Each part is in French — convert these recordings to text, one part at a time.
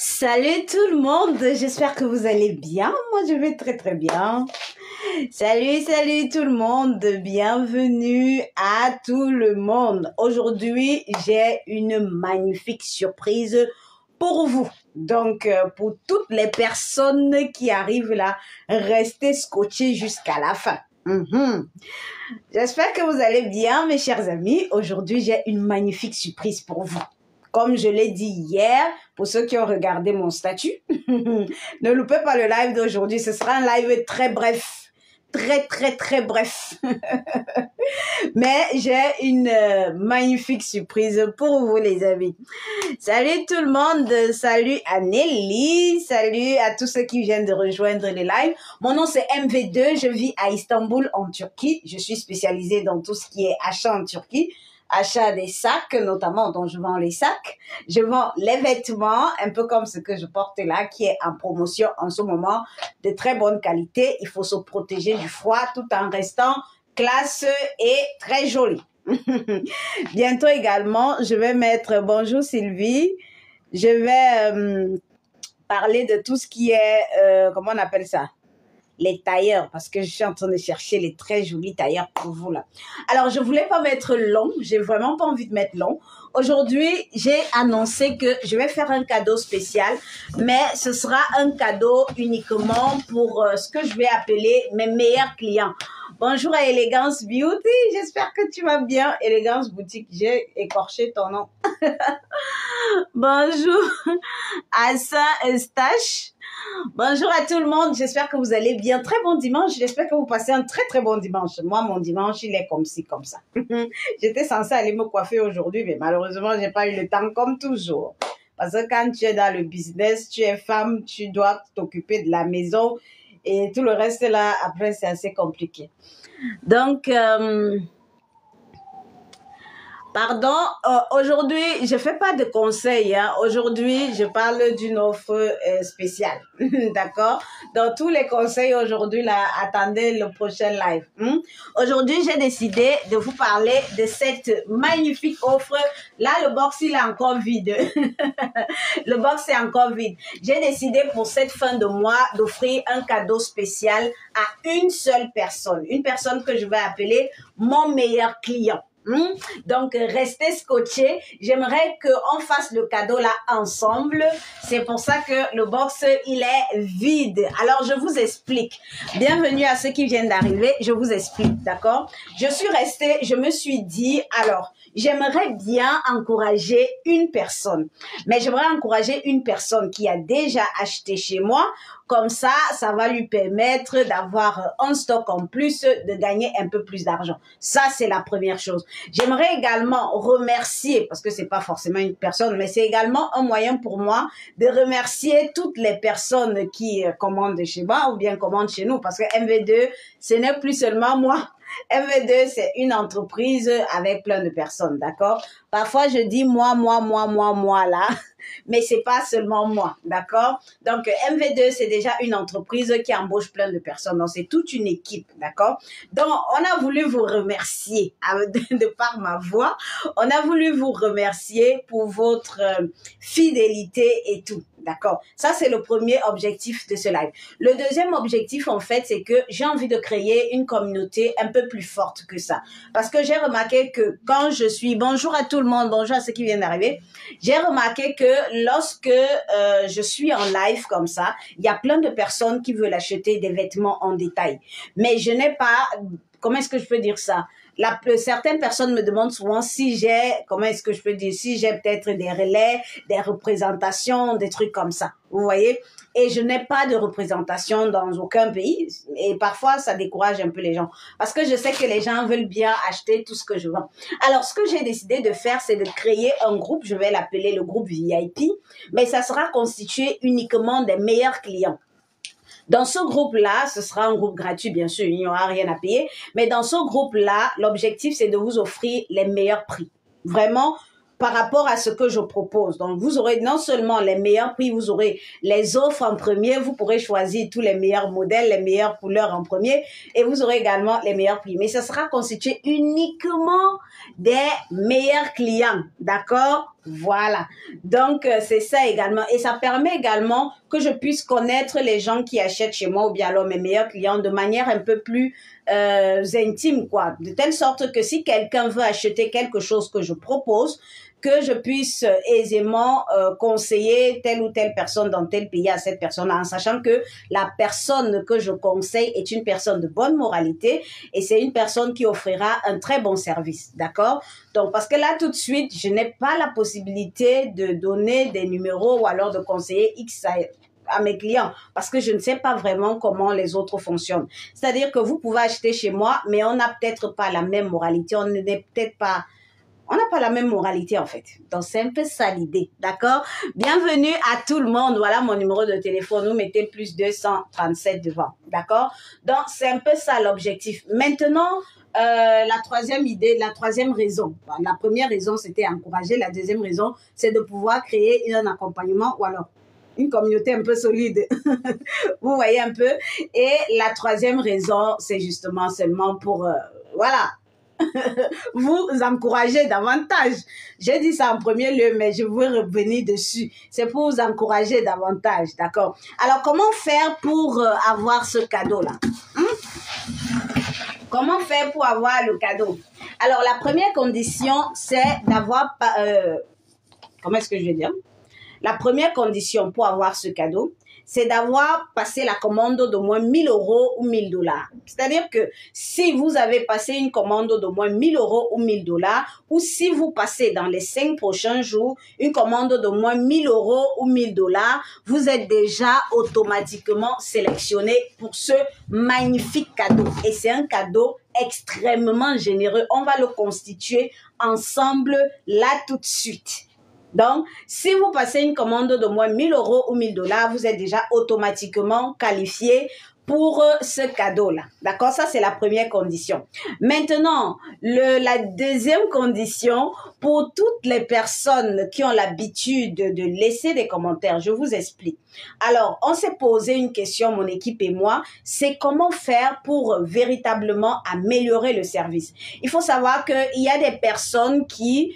Salut tout le monde, j'espère que vous allez bien. Moi, je vais très très bien. Salut tout le monde, bienvenue à tout le monde. Aujourd'hui, j'ai une magnifique surprise pour vous. Donc, pour toutes les personnes qui arrivent là, restez scotchés jusqu'à la fin. J'espère que vous allez bien, mes chers amis. Aujourd'hui, j'ai une magnifique surprise pour vous. Comme je l'ai dit hier, pour ceux qui ont regardé mon statut, ne loupez pas le live d'aujourd'hui. Ce sera un live très bref. Très bref. Mais j'ai une magnifique surprise pour vous, les amis. Salut tout le monde. Salut à Nelly. Salut à tous ceux qui viennent de rejoindre le live. Mon nom, c'est MV2. Je vis à Istanbul, en Turquie. Je suis spécialisée dans tout ce qui est achat en Turquie. Achat des sacs, notamment dont je vends les sacs. Je vends les vêtements, un peu comme ce que je porte là, qui est en promotion en ce moment, de très bonne qualité. Il faut se protéger du froid tout en restant classe et très joli. Bientôt également, je vais mettre, bonjour Sylvie, je vais parler de tout ce qui est, comment on appelle ça? Les tailleurs, parce que je suis en train de chercher les très jolis tailleurs pour vous là. Alors, je voulais pas mettre long, j'ai vraiment pas envie de mettre long. Aujourd'hui, j'ai annoncé que je vais faire un cadeau spécial, mais ce sera un cadeau uniquement pour ce que je vais appeler mes meilleurs clients. Bonjour à Elegance Beauty, j'espère que tu vas bien. Elegance Boutique, j'ai écorché ton nom. Bonjour à Saint-Eustache. Bonjour à tout le monde, j'espère que vous allez bien. Très bon dimanche, j'espère que vous passez un très bon dimanche. Moi, mon dimanche, il est comme ci, comme ça. J'étais censée aller me coiffer aujourd'hui, mais malheureusement, j'ai pas eu le temps comme toujours. Parce que quand tu es dans le business, tu es femme, tu dois t'occuper de la maison et tout le reste là, après, c'est assez compliqué. Donc, pardon, aujourd'hui, je fais pas de conseils. Hein. Aujourd'hui, je parle d'une offre spéciale. D'accord? Dans tous les conseils aujourd'hui, là, attendez le prochain live. Aujourd'hui, j'ai décidé de vous parler de cette magnifique offre. Là, le box, il est encore vide. Le box est encore vide. J'ai décidé pour cette fin de mois d'offrir un cadeau spécial à une seule personne. Une personne que je vais appeler mon meilleur client. Donc, restez scotchés. J'aimerais qu'on fasse le cadeau là ensemble. C'est pour ça que le box, il est vide. Alors, je vous explique. Bienvenue à ceux qui viennent d'arriver. Je vous explique, d'accord? Je me suis dit, alors, j'aimerais bien encourager une personne. Mais j'aimerais encourager une personne qui a déjà acheté chez moi. Comme ça va lui permettre d'avoir un stock en plus, de gagner un peu plus d'argent. Ça, c'est la première chose. J'aimerais également remercier, parce que c'est pas forcément une personne, mais c'est également un moyen pour moi de remercier toutes les personnes qui commandent chez moi ou bien commandent chez nous, parce que MV2, ce n'est plus seulement moi. MV2, c'est une entreprise avec plein de personnes, d'accord? Parfois, je dis moi, là, mais c'est pas seulement moi, d'accord? Donc, MV2, c'est déjà une entreprise qui embauche plein de personnes, donc c'est toute une équipe, d'accord? Donc, on a voulu vous remercier, de par ma voix, on a voulu vous remercier pour votre fidélité et tout. D'accord? Ça, c'est le premier objectif de ce live. Le deuxième objectif, en fait, c'est que j'ai envie de créer une communauté un peu plus forte que ça. Parce que j'ai remarqué que quand je suis... Bonjour à tout le monde, bonjour à ceux qui viennent d'arriver. J'ai remarqué que lorsque je suis en live comme ça, il y a plein de personnes qui veulent acheter des vêtements en détail. Mais je n'ai pas... Comment est-ce que je peux dire ça? Certaines personnes me demandent souvent si j'ai, comment est-ce que je peux dire, si j'ai peut-être des relais, des représentations, des trucs comme ça. Vous voyez? Et je n'ai pas de représentation dans aucun pays. Et parfois, ça décourage un peu les gens. Parce que je sais que les gens veulent bien acheter tout ce que je vends. Alors, ce que j'ai décidé de faire, c'est de créer un groupe. Je vais l'appeler le groupe VIP. Mais ça sera constitué uniquement des meilleurs clients. Dans ce groupe-là, ce sera un groupe gratuit, bien sûr, il n'y aura rien à payer. Mais dans ce groupe-là, l'objectif, c'est de vous offrir les meilleurs prix. Vraiment, par rapport à ce que je propose. Donc, vous aurez non seulement les meilleurs prix, vous aurez les offres en premier, vous pourrez choisir tous les meilleurs modèles, les meilleures couleurs en premier, et vous aurez également les meilleurs prix. Mais ça sera constitué uniquement des meilleurs clients, d'accord? Voilà. Donc, c'est ça également. Et ça permet également que je puisse connaître les gens qui achètent chez moi ou bien alors mes meilleurs clients de manière un peu plus intime, quoi. De telle sorte que si quelqu'un veut acheter quelque chose que je propose, que je puisse aisément conseiller telle ou telle personne dans tel pays à cette personne, en sachant que la personne que je conseille est une personne de bonne moralité et c'est une personne qui offrira un très bon service, d'accord? Donc, parce que là, tout de suite, je n'ai pas la possibilité de donner des numéros ou alors de conseiller X à mes clients parce que je ne sais pas vraiment comment les autres fonctionnent. C'est-à-dire que vous pouvez acheter chez moi, mais on n'a peut-être pas la même moralité, on n'a pas la même moralité en fait. Donc, c'est un peu ça l'idée, d'accord? Bienvenue à tout le monde. Voilà mon numéro de téléphone. Vous mettez plus 237 devant, d'accord? Donc, c'est un peu ça l'objectif. Maintenant, la troisième idée, la troisième raison. La première raison, c'était encourager. La deuxième raison, c'est de pouvoir créer un accompagnement ou alors une communauté un peu solide. Vous voyez un peu? Et la troisième raison, c'est justement seulement pour, voilà, vous encourager davantage. J'ai dit ça en premier lieu, mais je veux revenir dessus. C'est pour vous encourager davantage, d'accord? Alors, comment faire pour avoir ce cadeau-là? Comment faire pour avoir le cadeau? Alors, la première condition, c'est d'avoir... comment est-ce que je vais dire? La première condition pour avoir ce cadeau, c'est d'avoir passé la commande d'au moins 1 000 € ou 1 000 $. C'est-à-dire que si vous avez passé une commande d'au moins 1 000 € ou 1 000 $, ou si vous passez dans les 5 prochains jours une commande d'au moins 1 000 € ou 1 000 $, vous êtes déjà automatiquement sélectionné pour ce magnifique cadeau. Et c'est un cadeau extrêmement généreux. On va le constituer ensemble là tout de suite. Donc, si vous passez une commande de moins 1 000 € ou 1 000 $, vous êtes déjà automatiquement qualifié pour ce cadeau-là. D'accord? Ça, c'est la première condition. Maintenant, la deuxième condition, pour toutes les personnes qui ont l'habitude de laisser des commentaires, je vous explique. Alors, on s'est posé une question, mon équipe et moi, c'est comment faire pour véritablement améliorer le service. Il faut savoir qu'il y a des personnes qui...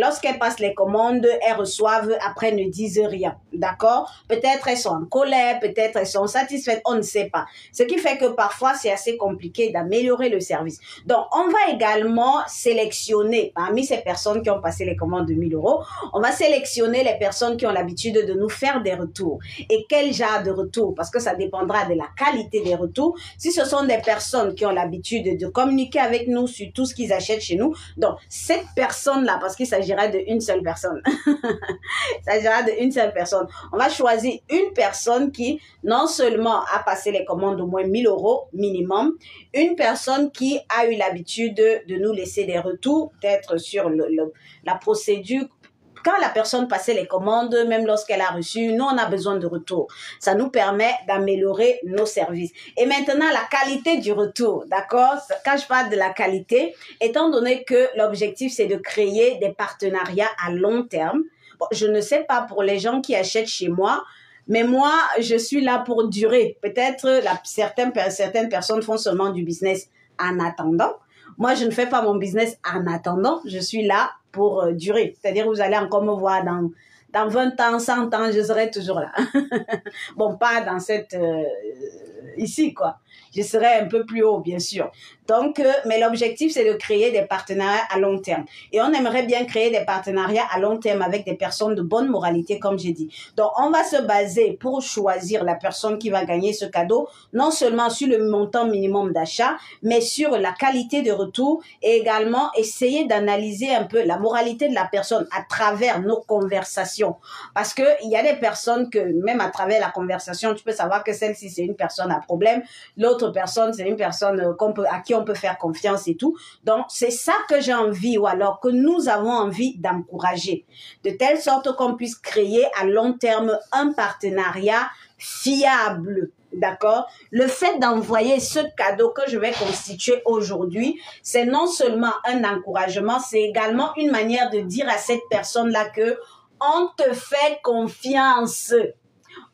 lorsqu'elles passent les commandes, elles reçoivent, après ne disent rien, d'accord? Peut-être elles sont en colère, peut-être elles sont satisfaites, on ne sait pas. Ce qui fait que parfois, c'est assez compliqué d'améliorer le service. Donc, on va également sélectionner, parmi ces personnes qui ont passé les commandes de 1 000 €, on va sélectionner les personnes qui ont l'habitude de nous faire des retours. Et quel genre de retour? Parce que ça dépendra de la qualité des retours. Si ce sont des personnes qui ont l'habitude de communiquer avec nous sur tout ce qu'ils achètent chez nous, donc cette personne-là, parce qu'il s'agira d'une seule personne. Il s'agira d'une seule personne. On va choisir une personne qui, non seulement a passé les commandes d'au moins 1 000 € minimum, une personne qui a eu l'habitude de nous laisser des retours, peut-être sur la procédure. Quand la personne passait les commandes, même lorsqu'elle a reçu, nous, on a besoin de retour. Ça nous permet d'améliorer nos services. Et maintenant, la qualité du retour, d'accord? Quand je parle de la qualité, étant donné que l'objectif, c'est de créer des partenariats à long terme, bon, je ne sais pas pour les gens qui achètent chez moi, mais moi, je suis là pour durer. Peut-être certaines personnes font seulement du business en attendant. Moi, je ne fais pas mon business en attendant. Je suis là pour durer. C'est-à-dire, vous allez encore me voir dans 20 ans, 100 ans, je serai toujours là. Bon, pas dans cette... ici, quoi. Je serai un peu plus haut, bien sûr. Donc, mais l'objectif, c'est de créer des partenariats à long terme. Et on aimerait bien créer des partenariats à long terme avec des personnes de bonne moralité, comme j'ai dit. Donc, on va se baser pour choisir la personne qui va gagner ce cadeau, non seulement sur le montant minimum d'achat, mais sur la qualité de retour et également essayer d'analyser un peu la moralité de la personne à travers nos conversations. Parce que il y a des personnes que, même à travers la conversation, tu peux savoir que celle-ci, c'est une personne à problème. L'autre personne, c'est une personne à qui on peut faire confiance et tout. Donc, c'est ça que j'ai envie ou alors que nous avons envie d'encourager. De telle sorte qu'on puisse créer à long terme un partenariat fiable. D'accord? Le fait d'envoyer ce cadeau que je vais constituer aujourd'hui, c'est non seulement un encouragement, c'est également une manière de dire à cette personne-là que on te fait confiance.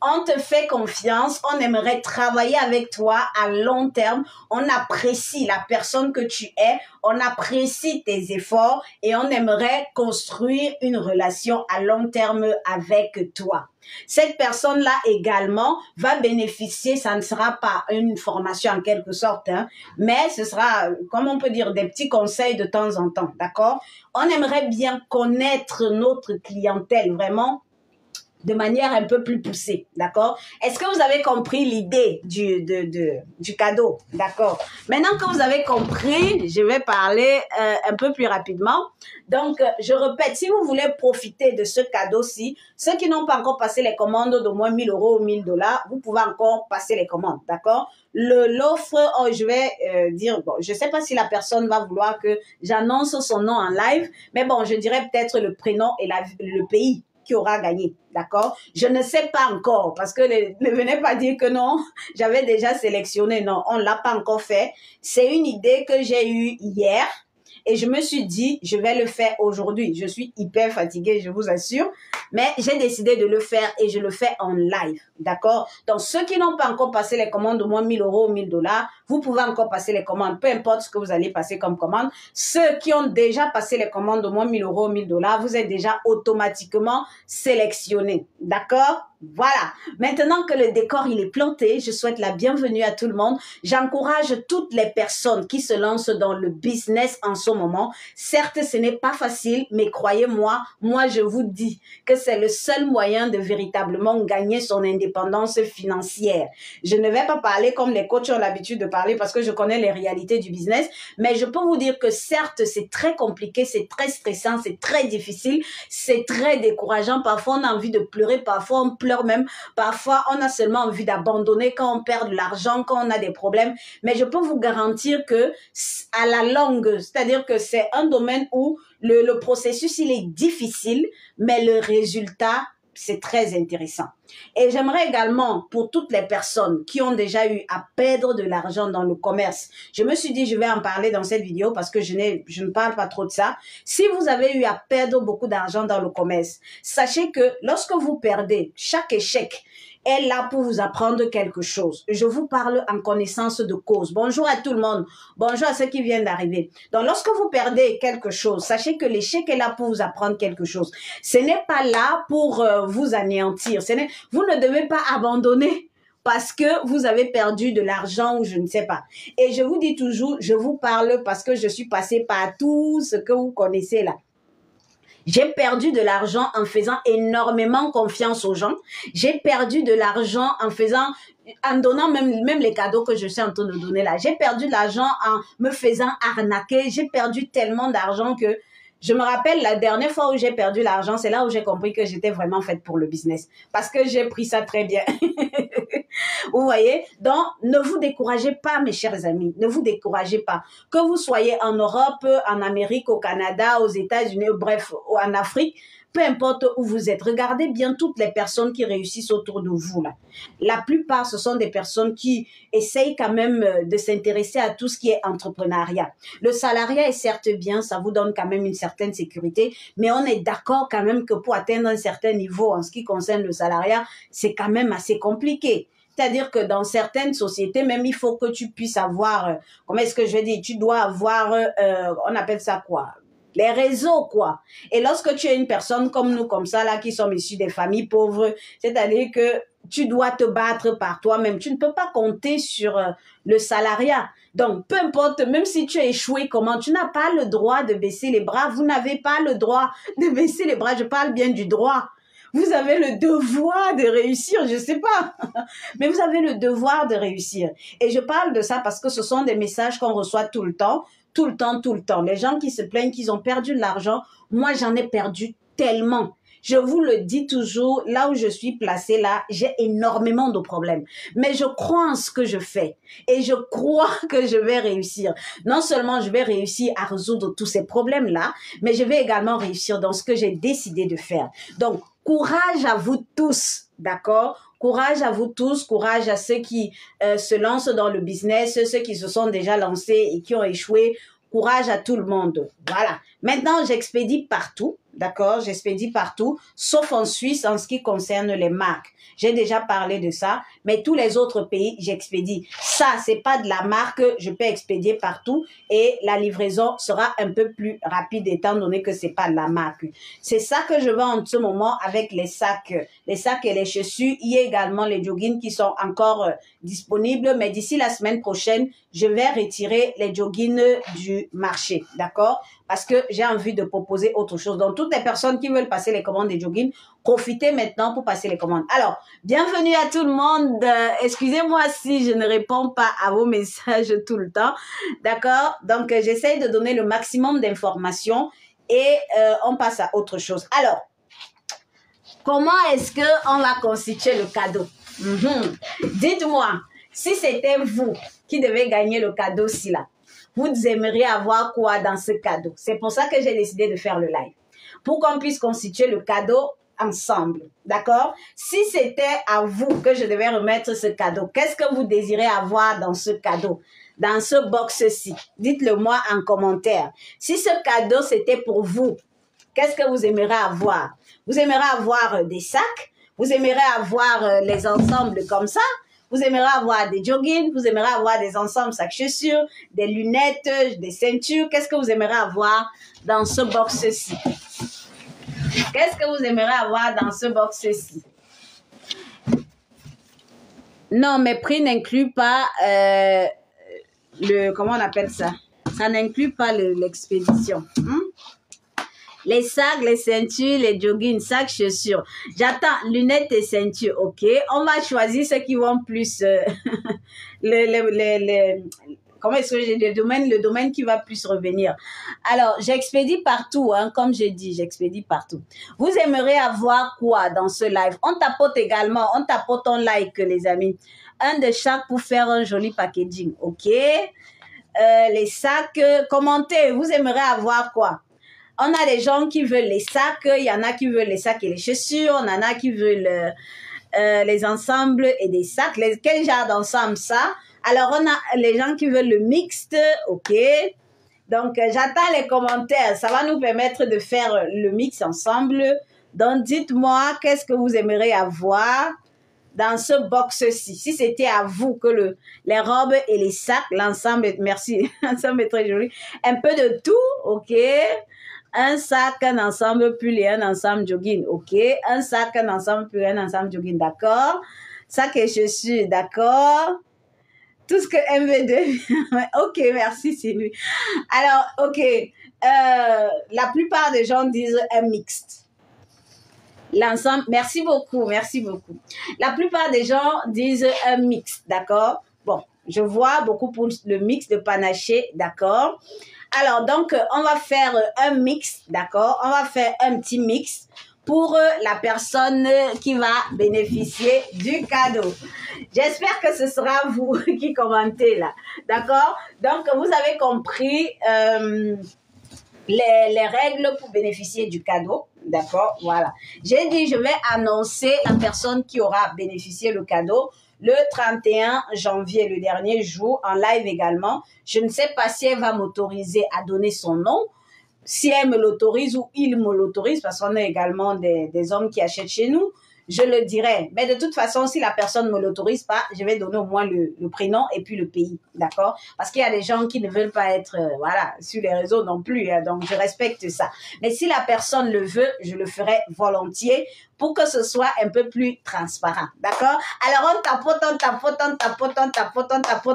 On te fait confiance, on aimerait travailler avec toi à long terme, on apprécie la personne que tu es, on apprécie tes efforts et on aimerait construire une relation à long terme avec toi. Cette personne-là également va bénéficier, ça ne sera pas une formation en quelque sorte, hein, mais ce sera, comme on peut dire, des petits conseils de temps en temps, d'accord? On aimerait bien connaître notre clientèle, vraiment, de manière un peu plus poussée, d'accord? Est-ce que vous avez compris l'idée du cadeau, d'accord? Maintenant que vous avez compris, je vais parler un peu plus rapidement. Donc, je répète, si vous voulez profiter de ce cadeau-ci, ceux qui n'ont pas encore passé les commandes d'au moins 1 000 € ou 1 000 $, vous pouvez encore passer les commandes, d'accord? L'offre, je vais dire, bon, je sais pas si la personne va vouloir que j'annonce son nom en live, mais bon, je dirais peut-être le prénom et le pays qui aura gagné, d'accord? Je ne sais pas encore, parce que ne venez pas dire que non, j'avais déjà sélectionné, non, on l'a pas encore fait. C'est une idée que j'ai eue hier, et je me suis dit, je vais le faire aujourd'hui. Je suis hyper fatiguée, je vous assure, mais j'ai décidé de le faire et je le fais en live, d'accord? Donc, ceux qui n'ont pas encore passé les commandes d'au moins 1 000 € ou 1 000 $, vous pouvez encore passer les commandes, peu importe ce que vous allez passer comme commande. Ceux qui ont déjà passé les commandes d'au moins 1 000 € ou 1 000 $, vous êtes déjà automatiquement sélectionnés, d'accord? Voilà, maintenant que le décor il est planté, je souhaite la bienvenue à tout le monde. J'encourage toutes les personnes qui se lancent dans le business en ce moment. Certes, ce n'est pas facile, mais croyez-moi, moi je vous dis que c'est le seul moyen de véritablement gagner son indépendance financière. Je ne vais pas parler comme les coachs ont l'habitude de parler parce que je connais les réalités du business, mais je peux vous dire que certes, c'est très compliqué, c'est très stressant, c'est très difficile, c'est très décourageant. Parfois, on a envie de pleurer, parfois on pleure même. Parfois, on a seulement envie d'abandonner quand on perd de l'argent, quand on a des problèmes. Mais je peux vous garantir que à la longue, c'est-à-dire que c'est un domaine où le processus, il est difficile, mais le résultat, c'est très intéressant. Et j'aimerais également, pour toutes les personnes qui ont déjà eu à perdre de l'argent dans le commerce, je me suis dit, je vais en parler dans cette vidéo parce que je ne parle pas trop de ça. Si vous avez eu à perdre beaucoup d'argent dans le commerce, sachez que lorsque vous perdez, chaque échec est là pour vous apprendre quelque chose. Je vous parle en connaissance de cause. Bonjour à tout le monde. Bonjour à ceux qui viennent d'arriver. Donc, lorsque vous perdez quelque chose, sachez que l'échec est là pour vous apprendre quelque chose. Ce n'est pas là pour vous anéantir. Vous ne devez pas abandonner parce que vous avez perdu de l'argent ou je ne sais pas. Et je vous dis toujours, je vous parle parce que je suis passée par tout ce que vous connaissez là. J'ai perdu de l'argent en faisant énormément confiance aux gens. J'ai perdu de l'argent en donnant même les cadeaux que je suis en train de donner là. J'ai perdu de l'argent en me faisant arnaquer. J'ai perdu tellement d'argent que je me rappelle la dernière fois où j'ai perdu l'argent, c'est là où j'ai compris que j'étais vraiment faite pour le business. Parce que j'ai pris ça très bien. Vous voyez? Donc, ne vous découragez pas, mes chers amis. Ne vous découragez pas. Que vous soyez en Europe, en Amérique, au Canada, aux États-Unis, bref, en Afrique, peu importe où vous êtes. Regardez bien toutes les personnes qui réussissent autour de vous, là. La plupart, ce sont des personnes qui essayent quand même de s'intéresser à tout ce qui est entrepreneuriat. Le salariat est certes bien, ça vous donne quand même une certaine sécurité, mais on est d'accord quand même que pour atteindre un certain niveau en ce qui concerne le salariat, c'est quand même assez compliqué. C'est-à-dire que dans certaines sociétés, même il faut que tu puisses avoir, comment est-ce que je vais dire, tu dois avoir, on appelle ça quoi? Les réseaux, quoi. Et lorsque tu es une personne comme nous, comme ça, là, qui sommes issus des familles pauvres, c'est-à-dire que tu dois te battre par toi-même. Tu ne peux pas compter sur le salariat. Donc, peu importe, même si tu as échoué, comment, tu n'as pas le droit de baisser les bras. Vous n'avez pas le droit de baisser les bras. Je parle bien du droit. Vous avez le devoir de réussir, je sais pas, mais vous avez le devoir de réussir. Et je parle de ça parce que ce sont des messages qu'on reçoit tout le temps, tout le temps, tout le temps. Les gens qui se plaignent qu'ils ont perdu de l'argent, moi j'en ai perdu tellement. Je vous le dis toujours, là où je suis placée là, j'ai énormément de problèmes. Mais je crois en ce que je fais et je crois que je vais réussir. Non seulement je vais réussir à résoudre tous ces problèmes-là, mais je vais également réussir dans ce que j'ai décidé de faire. Donc, courage à vous tous, d'accord? Courage à vous tous, courage à ceux qui se lancent dans le business, ceux qui se sont déjà lancés et qui ont échoué. Courage à tout le monde. Voilà. Maintenant, j'expédie partout, d'accord? J'expédie partout, sauf en Suisse en ce qui concerne les marques. J'ai déjà parlé de ça, mais tous les autres pays, j'expédie. Ça, c'est pas de la marque, je peux expédier partout et la livraison sera un peu plus rapide étant donné que c'est pas de la marque. C'est ça que je vends en ce moment avec les sacs et les chaussures. Il y a également les joggings qui sont encore disponibles, mais d'ici la semaine prochaine, je vais retirer les joggings du marché, d'accord? Parce que j'ai envie de proposer autre chose. Donc, toutes les personnes qui veulent passer les commandes des joggings, profitez maintenant pour passer les commandes. Alors, bienvenue à tout le monde. Excusez-moi si je ne réponds pas à vos messages tout le temps. D'accord? Donc, j'essaye de donner le maximum d'informations et on passe à autre chose. Alors, comment est-ce qu'on va constituer le cadeau? Dites-moi, si c'était vous qui devez gagner le cadeau-ci là, vous aimeriez avoir quoi dans ce cadeau? C'est pour ça que j'ai décidé de faire le live. Pour qu'on puisse constituer le cadeau ensemble. D'accord? Si c'était à vous que je devais remettre ce cadeau, qu'est-ce que vous désirez avoir dans ce cadeau? Dans ce box-ci? Dites-le moi en commentaire. Si ce cadeau c'était pour vous, qu'est-ce que vous aimeriez avoir? Vous aimeriez avoir des sacs? Vous aimeriez avoir les ensembles comme ça? Vous aimeriez avoir des joggings, vous aimeriez avoir des ensembles sacs chaussures, des lunettes, des ceintures. Qu'est-ce que vous aimeriez avoir dans ce box-ci? Qu'est-ce que vous aimeriez avoir dans ce box-ci? Non, mes prix n'incluent pas comment on appelle ça? Ça n'inclut pas l'expédition. Les sacs, les ceintures, les joggings, sacs, chaussures. J'attends lunettes et ceintures, ok? On va choisir ceux qui vont plus... comment est-ce que j'ai le domaine qui va plus revenir. Alors, j'expédie partout, hein, comme j'ai dit, j'expédie partout. Vous aimeriez avoir quoi dans ce live? On tapote également, on tapote en like, les amis. Un de chaque pour faire un joli packaging, ok? Les sacs, commentez, vous aimeriez avoir quoi? On a des gens qui veulent les sacs, il y en a qui veulent les sacs et les chaussures, on en a qui veulent les ensembles et des sacs. Quel genre d'ensemble ça? Alors, on a les gens qui veulent le mixte, ok? Donc, j'attends les commentaires. Ça va nous permettre de faire le mix ensemble. Donc, dites-moi, qu'est-ce que vous aimeriez avoir dans ce box-ci? Si c'était à vous que les robes et les sacs, l'ensemble, merci, l'ensemble est très joli. Un peu de tout, ok? Un sac, un ensemble pull et un ensemble jogging, ok? Un sac, un ensemble pull et un ensemble jogging, d'accord? Sac et chaussures, d'accord? Tout ce que MV2... ok, merci Sylvie. Alors, ok, la plupart des gens disent un mixte. L'ensemble, merci beaucoup, merci beaucoup. La plupart des gens disent un mix, d'accord? Bon, je vois beaucoup pour le mix de panaché, d'accord? Alors, donc, on va faire un mix, d'accord? On va faire un petit mix pour la personne qui va bénéficier du cadeau. J'espère que ce sera vous qui commentez là, d'accord? Donc, vous avez compris les règles pour bénéficier du cadeau, d'accord? Voilà. J'ai dit, je vais annoncer la personne qui aura bénéficié le cadeau le 31 janvier, le dernier jour, en live également. Je ne sais pas si elle va m'autoriser à donner son nom, si elle me l'autorise ou il me l'autorise, parce qu'on a également des hommes qui achètent chez nous, je le dirai. Mais de toute façon, si la personne ne me l'autorise pas, je vais donner au moins le prénom et puis le pays, d'accord? Parce qu'il y a des gens qui ne veulent pas être, voilà, sur les réseaux non plus, hein, donc je respecte ça. Mais si la personne le veut, je le ferai volontiers pour que ce soit un peu plus transparent, d'accord? Alors, on tapote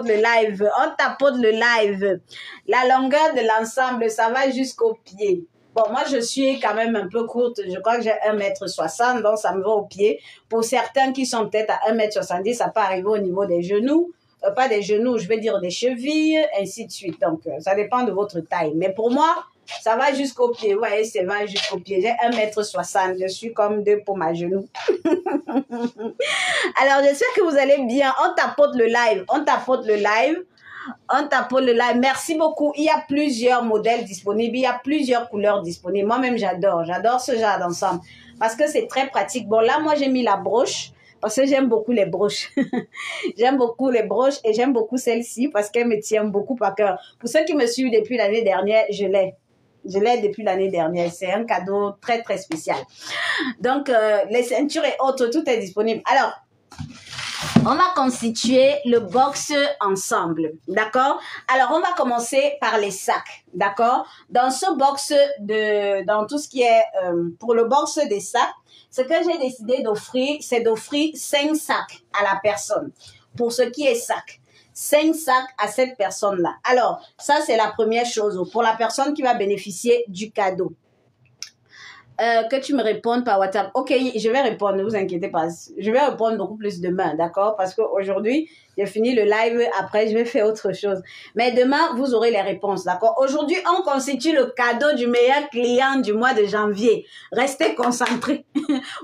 le live, on tapote le live. La longueur de l'ensemble, ça va jusqu'au pied. Bon, moi, je suis quand même un peu courte. Je crois que j'ai 1m60, donc ça me va au pied. Pour certains qui sont peut-être à 1m70, ça peut arriver au niveau des genoux. Pas des genoux, je veux dire des chevilles, ainsi de suite. Donc, ça dépend de votre taille. Mais pour moi, ça va jusqu'au pied. Vous voyez, ça va jusqu'au pied. J'ai 1m60. Je suis comme 2 pour ma genou. Alors, j'espère que vous allez bien. On tapote le live. On tapote le live. On tapote le live. Merci beaucoup. Il y a plusieurs modèles disponibles. Il y a plusieurs couleurs disponibles. Moi-même, j'adore. J'adore ce genre d'ensemble. Parce que c'est très pratique. Bon, là, moi, j'ai mis la broche. Parce que j'aime beaucoup les broches. J'aime beaucoup les broches et j'aime beaucoup celle-ci parce qu'elle me tient beaucoup à cœur. Pour ceux qui me suivent depuis l'année dernière, je l'ai. Je l'ai depuis l'année dernière. C'est un cadeau très, très spécial. Donc, les ceintures et autres, tout est disponible. Alors, on va constituer le box ensemble, d'accord? Alors, on va commencer par les sacs, d'accord? Dans ce box, dans tout ce qui est pour le box des sacs, ce que j'ai décidé d'offrir, c'est d'offrir 5 sacs à la personne. Pour ce qui est sac, 5 sacs à cette personne-là. Alors, ça, c'est la première chose pour la personne qui va bénéficier du cadeau. Que tu me répondes par WhatsApp. Ok, je vais répondre, ne vous inquiétez pas. Je vais répondre beaucoup plus demain, d'accord? Parce qu'aujourd'hui, j'ai fini le live, après, je vais faire autre chose. Mais demain, vous aurez les réponses, d'accord? Aujourd'hui, on constitue le cadeau du meilleur client du mois de janvier. Restez concentrés.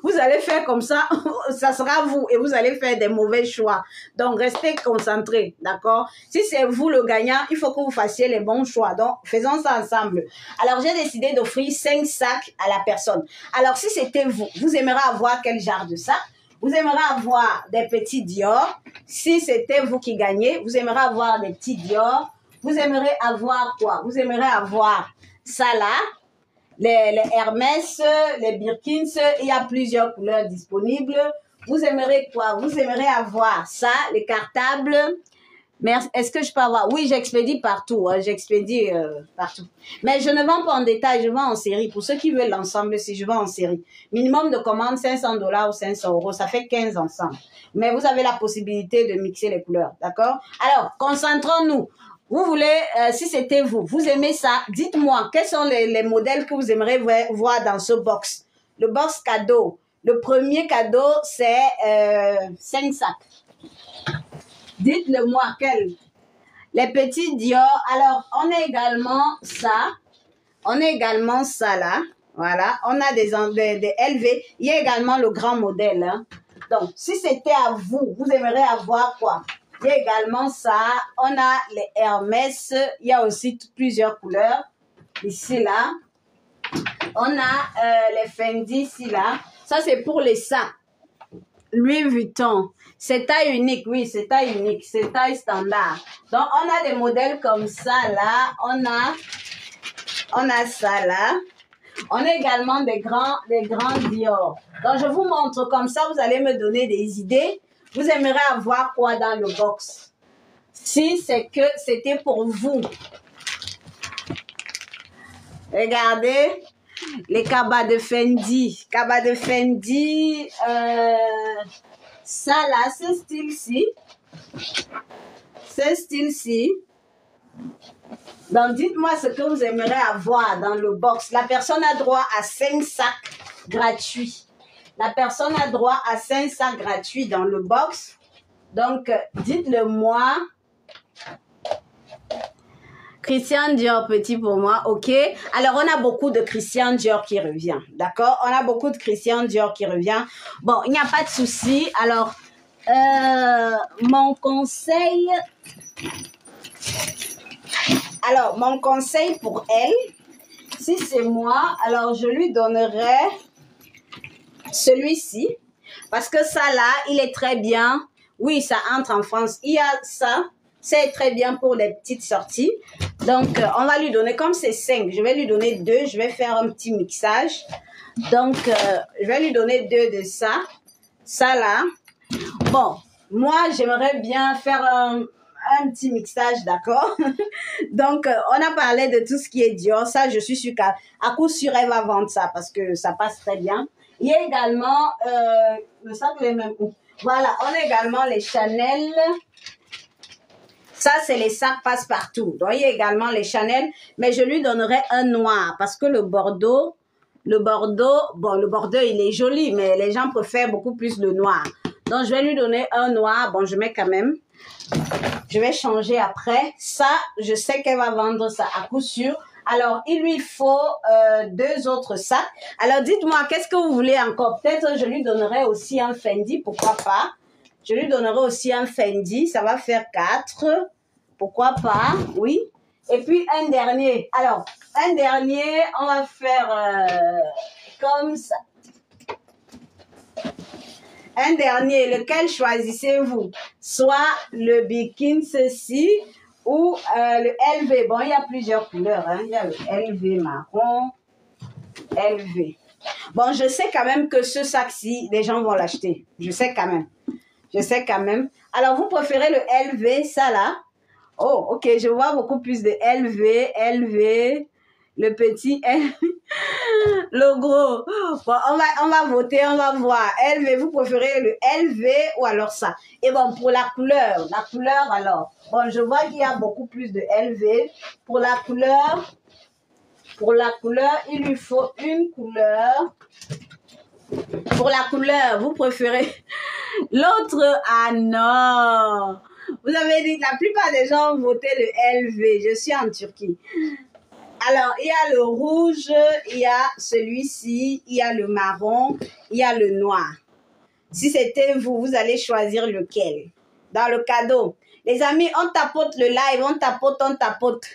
Vous allez faire comme ça, ça sera vous et vous allez faire des mauvais choix. Donc, restez concentrés, d'accord? Si c'est vous le gagnant, il faut que vous fassiez les bons choix. Donc, faisons ça ensemble. Alors, j'ai décidé d'offrir 5 sacs à la personne. Alors, si c'était vous, vous aimeriez avoir quel genre de sac? Vous aimeriez avoir des petits Dior. Si c'était vous qui gagnez, vous aimeriez avoir des petits Dior. Vous aimeriez avoir quoi? Vous aimeriez avoir ça là, les Hermès, les Birkins. Il y a plusieurs couleurs disponibles. Vous aimeriez quoi? Vous aimeriez avoir ça, les cartables. Mais est-ce que je peux avoir? Oui, j'expédie partout. Hein, j'expédie partout. Mais je ne vends pas en détail, je vends en série. Pour ceux qui veulent l'ensemble, si je vends en série. Minimum de commande, $500 ou 500 €. Ça fait 15 ensemble. Mais vous avez la possibilité de mixer les couleurs. D'accord? Alors, concentrons-nous. Vous voulez, si c'était vous, vous aimez ça, dites-moi, quels sont les modèles que vous aimeriez voir dans ce box? Le box cadeau. Le premier cadeau, c'est 5 sacs. Dites-le moi, quel? Les petits Dior. Alors, on a également ça. On a également ça là. Voilà. On a des LV. Il y a également le grand modèle. Hein. Donc, si c'était à vous, vous aimeriez avoir quoi? Il y a également ça. On a les Hermès. Il y a aussi plusieurs couleurs. Ici, là. On a les Fendi, ici, là. Ça, c'est pour les sacs. Louis Vuitton. C'est taille unique, oui, c'est taille unique, c'est taille standard. Donc, on a des modèles comme ça, là. On a ça, là. On a également des grands Dior. Donc, je vous montre comme ça, vous allez me donner des idées. Vous aimeriez avoir quoi dans le box? Si c'est que c'était pour vous. Regardez. Les cabas de Fendi. Cabas de Fendi. Ça là, ce style-ci. Ce style-ci. Donc, dites-moi ce que vous aimeriez avoir dans le box. La personne a droit à 5 sacs gratuits. La personne a droit à 5 sacs gratuits dans le box. Donc, dites-le moi. Christian Dior, petit pour moi, ok. Alors, on a beaucoup de Christian Dior qui revient, d'accord? On a beaucoup de Christian Dior qui revient. Bon, il n'y a pas de souci. Alors, mon conseil pour elle, si c'est moi, alors je lui donnerais celui-ci. Parce que ça là, il est très bien. Oui, ça entre en France. Il y a ça. C'est très bien pour les petites sorties. Donc, on va lui donner, comme c'est 5, je vais lui donner 2. Je vais faire un petit mixage. Donc, je vais lui donner 2 de ça. Ça là. Bon, moi, j'aimerais bien faire un petit mixage, d'accord? Donc, on a parlé de tout ce qui est Dior. Ça, je suis sûre qu'à coup sûr, elle va vendre ça parce que ça passe très bien. Il y a également, le sac les mêmes. Voilà, on a également les Chanel. Ça, c'est les sacs passe-partout. Donc, il y a également les Chanel, mais je lui donnerai un noir parce que le Bordeaux, bon, le Bordeaux, il est joli, mais les gens préfèrent beaucoup plus le noir. Donc, je vais lui donner un noir. Bon, je mets quand même. Je vais changer après. Ça, je sais qu'elle va vendre ça à coup sûr. Alors, il lui faut 2 autres sacs. Alors, dites-moi, qu'est-ce que vous voulez encore? Peut-être je lui donnerai aussi un Fendi, pourquoi pas? Je lui donnerai aussi un Fendi, ça va faire 4. Pourquoi pas? Oui. Et puis, un dernier. Alors, un dernier, on va faire comme ça. Un dernier, lequel choisissez-vous? Soit le bikini, ceci, ou le LV. Bon, il y a plusieurs couleurs. Hein. Il y a le LV marron, LV. Bon, je sais quand même que ce sac-ci, les gens vont l'acheter. Je sais quand même. Je sais quand même. Alors, vous préférez le LV, ça là? Oh, ok, je vois beaucoup plus de LV, LV, le petit L, le gros. Bon, on va voter, on va voir. LV, vous préférez le LV ou alors ça? Et bon, pour la couleur alors. Bon, je vois qu'il y a beaucoup plus de LV. Pour la couleur, il lui faut une couleur. Pour la couleur, vous préférez l'autre? Ah non! Vous avez dit, la plupart des gens ont voté le LV. Je suis en Turquie. Alors, il y a le rouge, il y a celui-ci, il y a le marron, il y a le noir. Si c'était vous, vous allez choisir lequel? Dans le cadeau. Les amis, on tapote le live, on tapote. On tapote.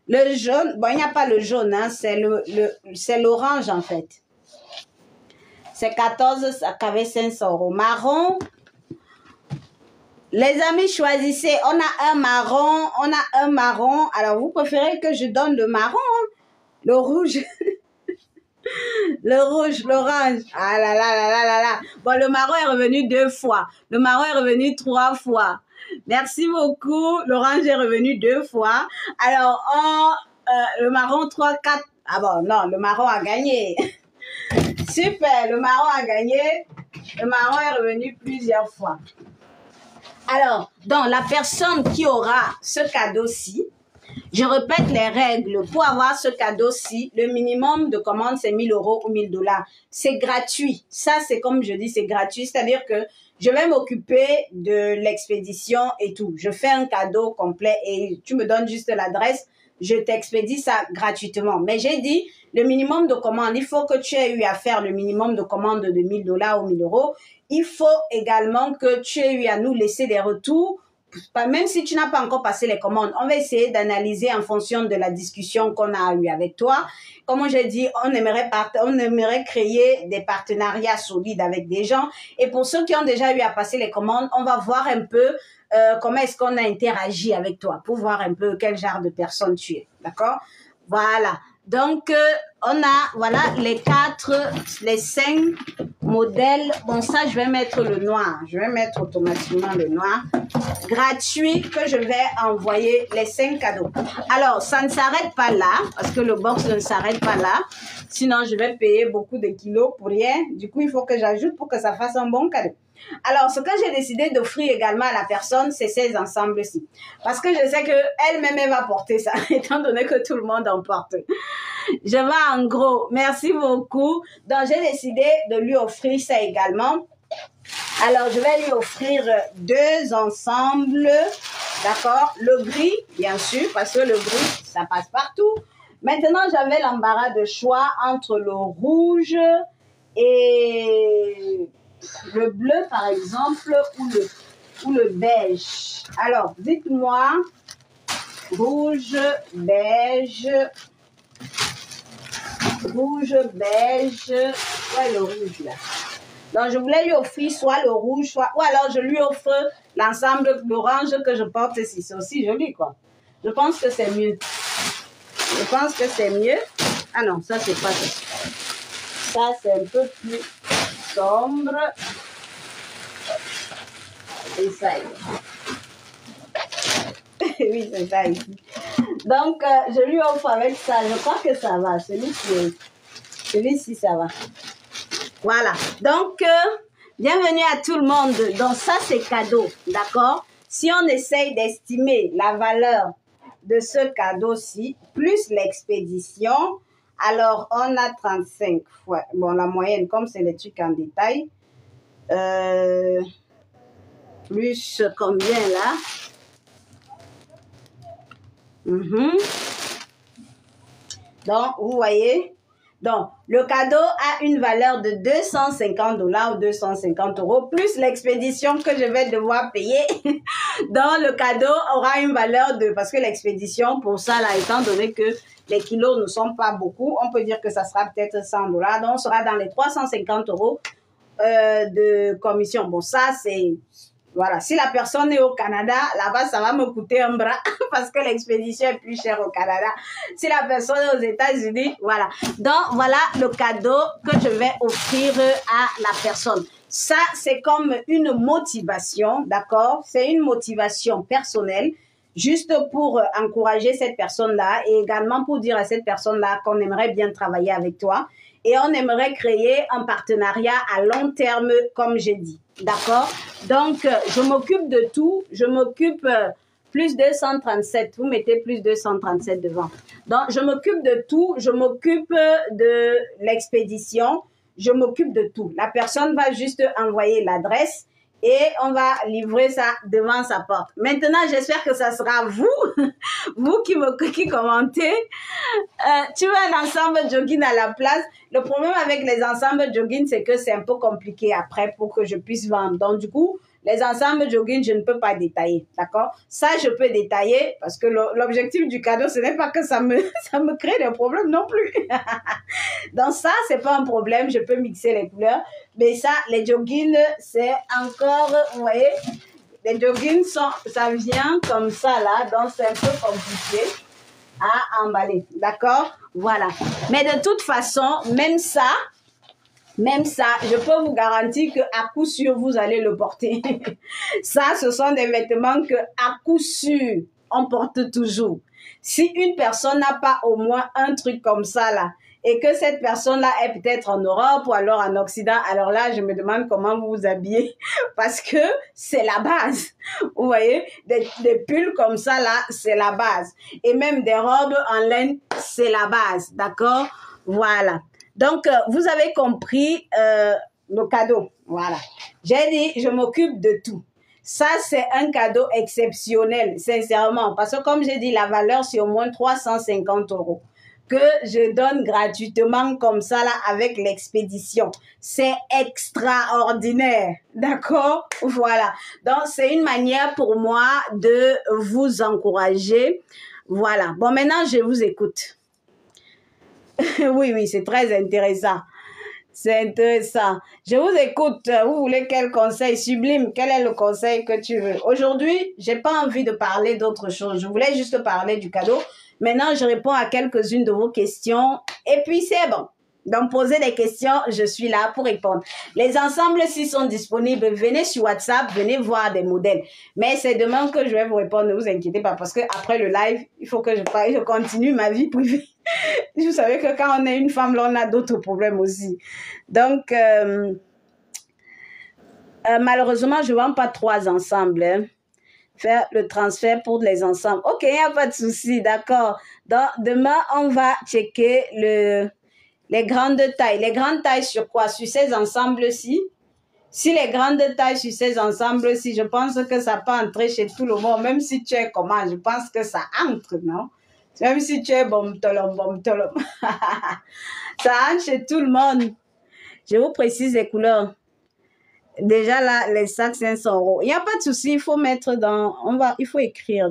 Le jaune, bon, il n'y a pas le jaune, hein, c'est l'orange en fait. C'est 14, ça avait 500 €. Marron, les amis, choisissez. On a un marron. Alors, vous préférez que je donne le marron, hein? Le rouge, le rouge, l'orange. Ah là là là là là là. Bon, le marron est revenu 2 fois. Le marron est revenu 3 fois. Merci beaucoup. L'orange est revenu 2 fois. Alors, le marron 3, 4. Ah bon, non, le marron a gagné. Super, le marron a gagné. Le marron est revenu plusieurs fois. Alors, donc, la personne qui aura ce cadeau-ci, je répète les règles. Pour avoir ce cadeau-ci, le minimum de commande, c'est 1 000 € ou 1 000 $. C'est gratuit. Ça, c'est comme je dis, c'est gratuit. C'est-à-dire que je vais m'occuper de l'expédition et tout. Je fais un cadeau complet et tu me donnes juste l'adresse. Je t'expédie ça gratuitement. Mais j'ai dit, le minimum de commande, il faut que tu aies eu à faire le minimum de commande de 1 000 $ ou 1 000 €. Il faut également que tu aies eu à nous laisser des retours. Même si tu n'as pas encore passé les commandes, on va essayer d'analyser en fonction de la discussion qu'on a eue avec toi. Comme j'ai dit, on aimerait créer des partenariats solides avec des gens. Et pour ceux qui ont déjà eu à passer les commandes, on va voir un peu comment est-ce qu'on a interagi avec toi pour voir un peu quel genre de personne tu es. D'accord? Voilà. Donc, on a, voilà, les 5 modèles. Bon, ça, je vais mettre le noir. Je vais mettre automatiquement le noir. Gratuit que je vais envoyer les 5 cadeaux. Alors, ça ne s'arrête pas là, parce que le box ne s'arrête pas là. Sinon, je vais payer beaucoup de kilos pour rien. Du coup, il faut que j'ajoute pour que ça fasse un bon cadeau. Alors, ce que j'ai décidé d'offrir également à la personne, c'est ces ensembles-ci. Parce que je sais qu'elle-même, elle va porter ça, étant donné que tout le monde en porte. Je vais en gros. Merci beaucoup. Donc, j'ai décidé de lui offrir ça également. Alors, je vais lui offrir 2 ensembles. D'accord? Le gris, bien sûr, parce que le gris, ça passe partout. Maintenant, j'avais l'embarras de choix entre le rouge et le bleu, par exemple, ou le beige. Alors, dites-moi, rouge, beige, ouais, le rouge là. Donc, je voulais lui offrir soit le rouge, soit, ou alors je lui offre l'ensemble d'orange que je porte ici. C'est aussi joli, quoi. Je pense que c'est mieux. Ah non, ça, c'est pas ça. Ça, c'est un peu plus sombre. Et ça, oui, c'est ça ici. Donc, je lui offre avec ça. Je crois que ça va. Celui-ci, ça va. Voilà. Donc, bienvenue à tout le monde. Donc, ça, c'est cadeau. D'accord? Si on essaye d'estimer la valeur de ce cadeau-ci, plus l'expédition, alors on a 35 fois. Bon, la moyenne, comme c'est les trucs en détail. Plus combien là? Donc, vous voyez, donc le cadeau a une valeur de 250 $ ou 250 € plus l'expédition que je vais devoir payer. Donc, le cadeau aura une valeur de, parce que l'expédition, pour ça, là, étant donné que les kilos ne sont pas beaucoup, on peut dire que ça sera peut-être 100 $. Donc, on sera dans les 350 € de commission. Bon, ça, c'est... Voilà, si la personne est au Canada, là-bas, ça va me coûter un bras parce que l'expédition est plus chère au Canada. Si la personne est aux États-Unis, voilà. Donc, voilà le cadeau que je vais offrir à la personne. Ça, c'est comme une motivation, d'accord? C'est une motivation personnelle, juste pour encourager cette personne-là et également pour dire à cette personne-là qu'on aimerait bien travailler avec toi et on aimerait créer un partenariat à long terme, comme j'ai dit. D'accord? Donc, je m'occupe de tout. Je m'occupe plus 237. Vous mettez plus 237 devant. Donc, je m'occupe de tout. Je m'occupe de l'expédition. Je m'occupe de tout. La personne va juste envoyer l'adresse et on va livrer ça devant sa porte. Maintenant, j'espère que ça sera vous, vous qui commentez. Tu veux un ensemble jogging à la place. Le problème avec les ensembles jogging, c'est que c'est un peu compliqué après pour que je puisse vendre. Donc, du coup, les ensembles jogging, je ne peux pas détailler, d'accord? Ça, je peux détailler parce que l'objectif du cadeau, ce n'est pas que ça me crée des problèmes non plus. Donc, ça, c'est pas un problème. Je peux mixer les couleurs. Mais ça, les joggings, c'est encore, vous voyez, les joggings, ça vient comme ça, là. Donc, c'est un peu compliqué à emballer, d'accord? Voilà. Mais de toute façon, même ça, je peux vous garantir que à coup sûr, vous allez le porter. Ça, ce sont des vêtements que à coup sûr, on porte toujours. Si une personne n'a pas au moins un truc comme ça, là, et que cette personne-là est peut-être en Europe ou alors en Occident, alors là, je me demande comment vous vous habillez parce que c'est la base. Vous voyez, des pulls comme ça, là, c'est la base. Et même des robes en laine, c'est la base, d'accord? Voilà. Donc, vous avez compris le cadeau. Voilà. J'ai dit, je m'occupe de tout. Ça, c'est un cadeau exceptionnel, sincèrement. Parce que comme j'ai dit, la valeur, c'est au moins 350 € que je donne gratuitement comme ça, là, avec l'expédition. C'est extraordinaire. D'accord? Voilà. Donc, c'est une manière pour moi de vous encourager. Voilà. Bon, maintenant, je vous écoute. Oui, c'est très intéressant. C'est intéressant. Je vous écoute. Vous voulez quel conseil sublime? Quel est le conseil que tu veux? Aujourd'hui, j'ai pas envie de parler d'autre chose. Je voulais juste parler du cadeau. Maintenant, je réponds à quelques-unes de vos questions. Et puis, c'est bon. Donc, posez des questions, je suis là pour répondre. Les ensembles, s'ils sont disponibles, venez sur WhatsApp, venez voir des modèles. Mais c'est demain que je vais vous répondre, ne vous inquiétez pas, parce que après le live, il faut que je continue ma vie privée. Vous savez que quand on est une femme, là, on a d'autres problèmes aussi. Donc, malheureusement, je ne vends pas 3 ensembles. Hein. Faire le transfert pour les ensembles. Ok, il n'y a pas de souci, d'accord. Donc, demain, on va checker les grandes tailles. Les grandes tailles sur quoi? Sur ces ensembles-ci? Si les grandes tailles sur ces ensembles-ci, je pense que ça peut entrer chez tout le monde. Même si tu es comment, je pense que ça entre, non? Même si tu es bom tolom. Ça entre chez tout le monde. Je vous précise les couleurs. Déjà là, les sacs 500 €. Il n'y a pas de souci, il faut mettre il faut écrire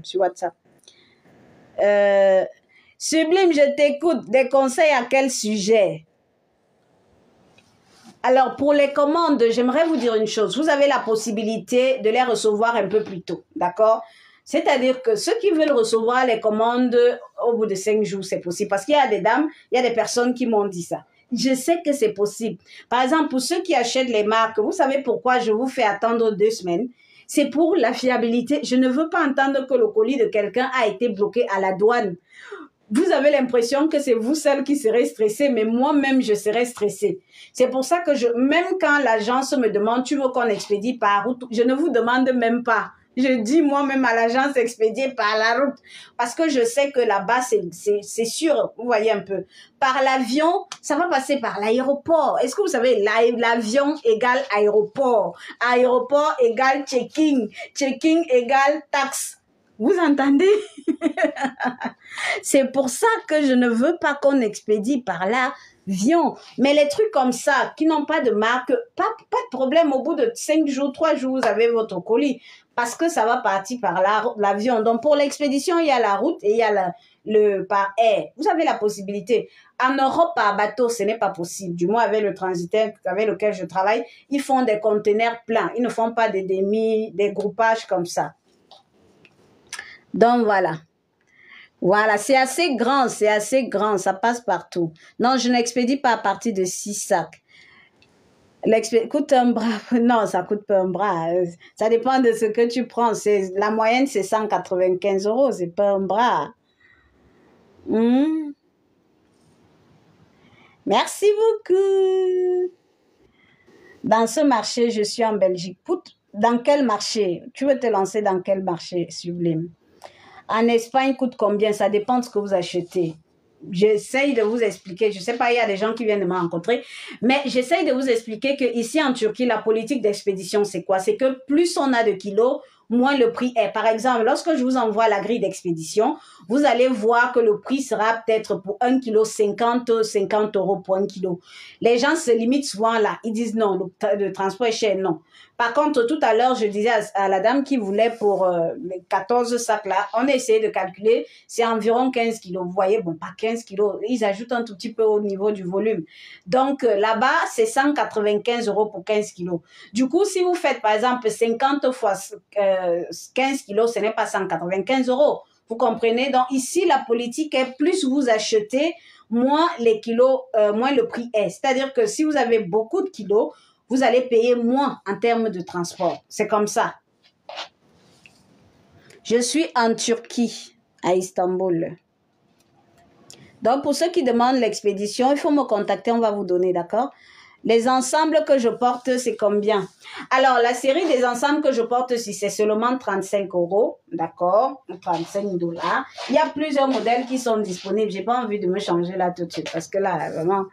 sur WhatsApp. Sublime, je t'écoute. Des conseils à quel sujet? Alors, pour les commandes, j'aimerais vous dire une chose. Vous avez la possibilité de les recevoir un peu plus tôt, d'accord? C'est-à-dire que ceux qui veulent recevoir les commandes au bout de 5 jours, c'est possible. Parce qu'il y a des dames, il y a des personnes qui m'ont dit ça. Je sais que c'est possible. Par exemple, pour ceux qui achètent les marques, vous savez pourquoi je vous fais attendre 2 semaines? C'est pour la fiabilité. Je ne veux pas entendre que le colis de quelqu'un a été bloqué à la douane. Vous avez l'impression que c'est vous seul qui serez stressé, mais moi-même, je serai stressée. C'est pour ça que même quand l'agence me demande, tu veux qu'on expédie par route, je ne vous demande même pas. Je dis moi-même à l'agence expédier par la route. Parce que je sais que là-bas, c'est sûr. Vous voyez un peu. Par l'avion, ça va passer par l'aéroport. Est-ce que vous savez, l'avion égale aéroport. Aéroport égale checking. Checking égale taxe. Vous entendez? C'est pour ça que je ne veux pas qu'on expédie par l'avion. Mais les trucs comme ça, qui n'ont pas de marque, pas de problème. Au bout de 5 jours, 3 jours, vous avez votre colis. Parce que ça va partir par l'avion. Donc, pour l'expédition, il y a la route et il y a par air. Vous avez la possibilité. En Europe, par bateau, ce n'est pas possible. Du moins, avec le transitaire avec lequel je travaille, ils font des conteneurs pleins. Ils ne font pas des groupages comme ça. Donc, voilà. Voilà, c'est assez grand, ça passe partout. Non, je n'expédie pas à partir de 6 sacs. Coûte un bras. Non, ça coûte pas un bras. Ça dépend de ce que tu prends. La moyenne, c'est 195 €. C'est pas un bras. Merci beaucoup. Dans ce marché, je suis en Belgique. Dans quel marché? Tu veux te lancer dans quel marché, Sublime? En Espagne, coûte combien? Ça dépend de ce que vous achetez. J'essaye de vous expliquer, je ne sais pas, il y a des gens qui viennent de me rencontrer, mais j'essaye de vous expliquer qu'ici en Turquie, la politique d'expédition, c'est quoi? C'est que plus on a de kilos, moins le prix est. Par exemple, lorsque je vous envoie la grille d'expédition, vous allez voir que le prix sera peut-être pour 1 kilo 50 € pour 1 kilo. Les gens se limitent souvent là. Ils disent non, le transport est cher, non. Par contre, tout à l'heure, je disais à la dame qui voulait pour les 14 sacs là, on a essayé de calculer, c'est environ 15 kilos. Vous voyez, bon, pas 15 kilos, ils ajoutent un tout petit peu au niveau du volume. Donc là-bas, c'est 195 € pour 15 kilos. Du coup, si vous faites par exemple 50 fois 15 kilos, ce n'est pas 195 €. Vous comprenez? Donc ici, la politique est plus vous achetez, moins les kilos, moins le prix est. C'est-à-dire que si vous avez beaucoup de kilos, vous allez payer moins en termes de transport. C'est comme ça. Je suis en Turquie, à Istanbul. Donc, pour ceux qui demandent l'expédition, il faut me contacter, on va vous donner, d'accord? Les ensembles que je porte, c'est combien? Alors, la série des ensembles que je porte, si c'est seulement 35 €, d'accord? 35 $. Il y a plusieurs modèles qui sont disponibles. J'ai pas envie de me changer là tout de suite parce que là, vraiment...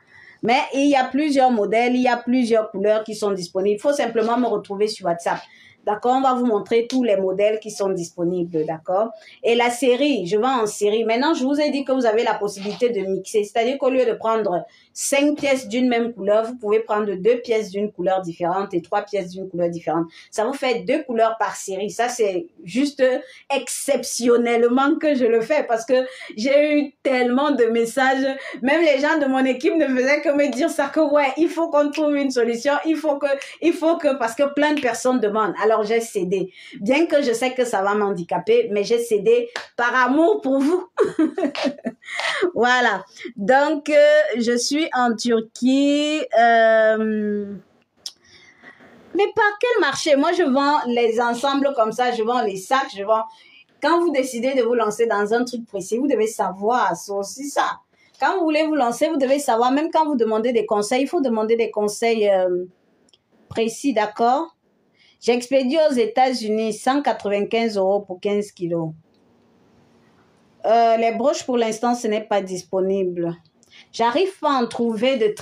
Mais il y a plusieurs modèles, il y a plusieurs couleurs qui sont disponibles. Il faut simplement me retrouver sur WhatsApp. D'accord, on va vous montrer tous les modèles qui sont disponibles, d'accord? Et la série, je vends en série. Maintenant, je vous ai dit que vous avez la possibilité de mixer. C'est-à-dire qu'au lieu de prendre 5 pièces d'une même couleur, vous pouvez prendre 2 pièces d'une couleur différente et 3 pièces d'une couleur différente. Ça vous fait 2 couleurs par série. Ça, c'est juste exceptionnellement que je le fais parce que j'ai eu tellement de messages. Même les gens de mon équipe ne faisaient que me dire ça, que ouais, il faut qu'on trouve une solution. Il faut que, parce que plein de personnes demandent. Alors, j'ai cédé. Bien que je sais que ça va m'handicaper, mais j'ai cédé par amour pour vous. Voilà. Donc, je suis en Turquie. Mais par quel marché? Moi, je vends les ensembles comme ça. Je vends les sacs. Je vends... Quand vous décidez de vous lancer dans un truc précis, vous devez savoir. C'est aussi ça. Quand vous voulez vous lancer, vous devez savoir. Même quand vous demandez des conseils, il faut demander des conseils précis, d'accord? J'expédie aux États-Unis 195 € pour 15 kilos. Les broches, pour l'instant, ce n'est pas disponible. J'arrive pas à en trouver de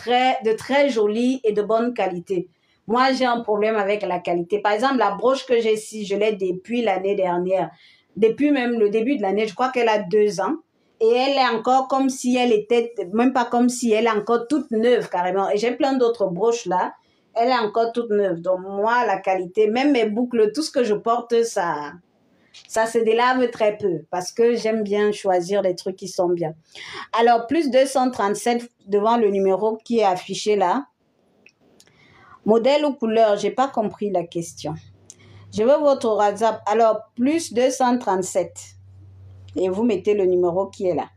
très jolies et de bonne qualité. Moi, j'ai un problème avec la qualité. Par exemple, la broche que j'ai ici, je l'ai depuis l'année dernière. Depuis même le début de l'année, je crois qu'elle a 2 ans. Et elle est encore comme si elle était, même pas comme si elle est encore toute neuve carrément. Et j'ai plein d'autres broches là. Elle est encore toute neuve. Donc moi, la qualité, même mes boucles, tout ce que je porte, ça se délave très peu parce que j'aime bien choisir les trucs qui sont bien. Alors, plus 237 devant le numéro qui est affiché là. Modèle ou couleur, j'ai pas compris la question. Je veux votre WhatsApp. Alors, plus 237. Et vous mettez le numéro qui est là.